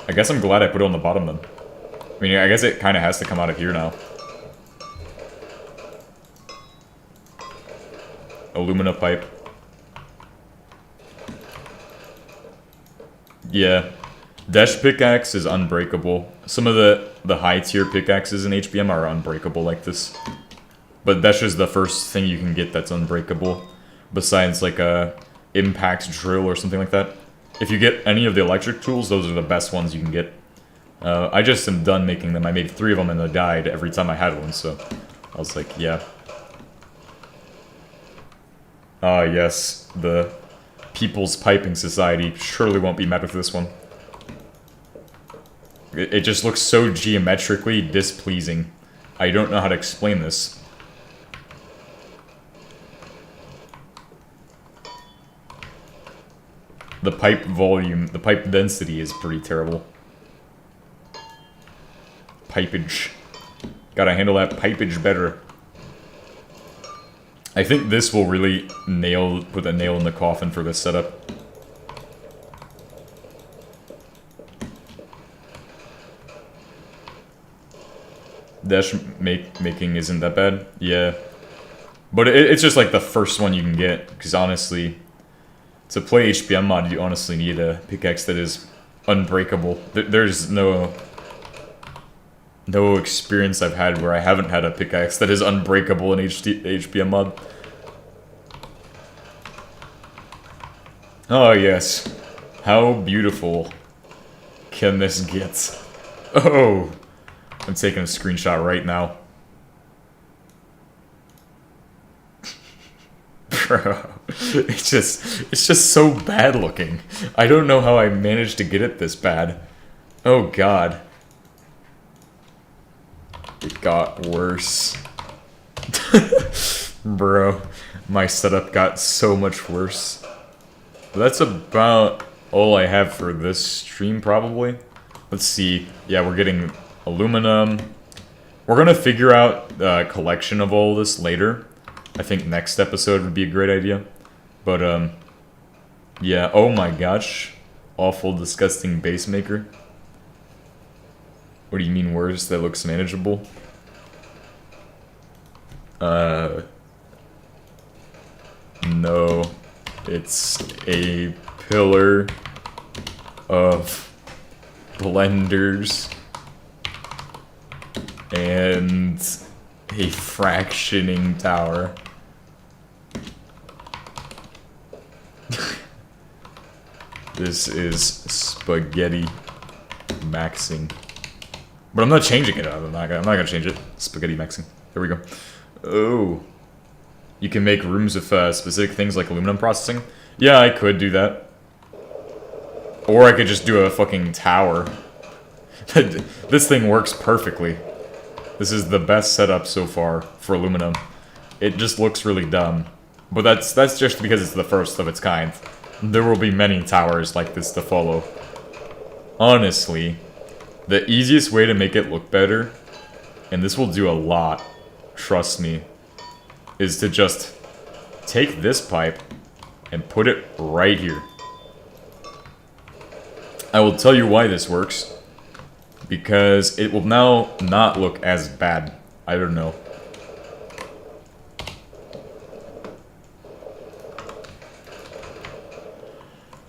I guess I'm glad I put it on the bottom then. I mean, I guess it kind of has to come out of here now. Alumina pipe. Yeah. Dash pickaxe is unbreakable. Some of the high tier pickaxes in HBM are unbreakable like this. But that's just the first thing you can get that's unbreakable. Besides like a impact drill or something like that. If you get any of the electric tools, those are the best ones you can get. I just am done making them. I made 3 of them and they died every time I had one, so I was like, yeah. Ah, yes, the People's Piping Society surely won't be mad with this one. It just looks so geometrically displeasing. I don't know how to explain this. The pipe volume, the pipe density is pretty terrible. Pipage. Gotta handle that pipage better. I think this will really put a nail in the coffin for this setup. Dash making isn't that bad, yeah. But it's just like the first one you can get, because honestly, to play HBM mod, you honestly need a pickaxe that is unbreakable. There's no experience I've had where I haven't had a pickaxe that is unbreakable in HBM mod. Oh yes, how beautiful can this get? Oh, I'm taking a screenshot right now. Bro, it's just so bad looking. I don't know how I managed to get it this bad. Oh god. It got worse. Bro, my setup got so much worse. But that's about all I have for this stream, probably. Let's see. Yeah, we're getting aluminum. We're gonna figure out the collection of all this later. I think next episode would be a great idea. But, yeah, oh my gosh. Awful, disgusting base maker. What do you mean worse? That looks manageable? No. It's a pillar of blenders and a fractioning tower. This is spaghetti maxing. But I'm not changing it. I'm not gonna change it. Spaghetti maxing. There we go. Oh. You can make rooms with specific things like aluminum processing. Yeah, I could do that. Or I could just do a fucking tower. This thing works perfectly. This is the best setup so far for aluminum. It just looks really dumb. But that's just because it's the first of its kind. There will be many towers like this to follow. Honestly, the easiest way to make it look better, and this will do a lot, trust me, is to just take this pipe and put it right here. I will tell you why this works. Because it will now not look as bad. I don't know.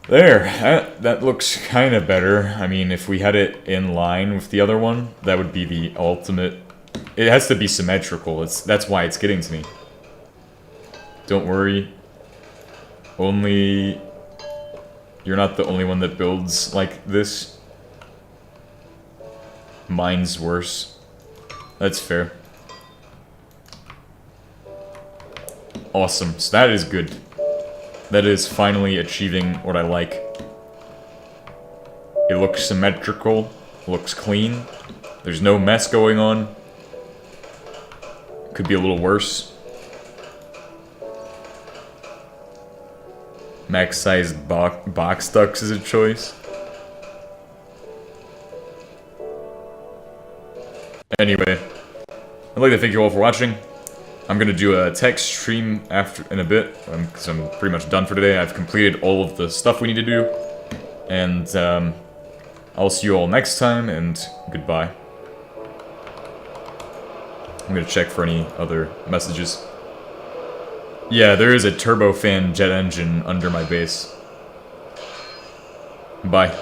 There, that looks kind of better. I mean, if we had it in line with the other one, that would be the ultimate. It has to be symmetrical. That's why it's getting to me. Don't worry. You're not the only one that builds like this. Mine's worse. That's fair. Awesome. So that is good. That is finally achieving what I like. It looks symmetrical. Looks clean. There's no mess going on. Could be a little worse. Max size box ducks is a choice. Anyway, I'd like to thank you all for watching. I'm gonna do a text stream in a bit, because I'm pretty much done for today. I've completed all of the stuff we need to do. And, I'll see you all next time, and goodbye. I'm gonna check for any other messages. Yeah, there is a turbofan jet engine under my base. Bye.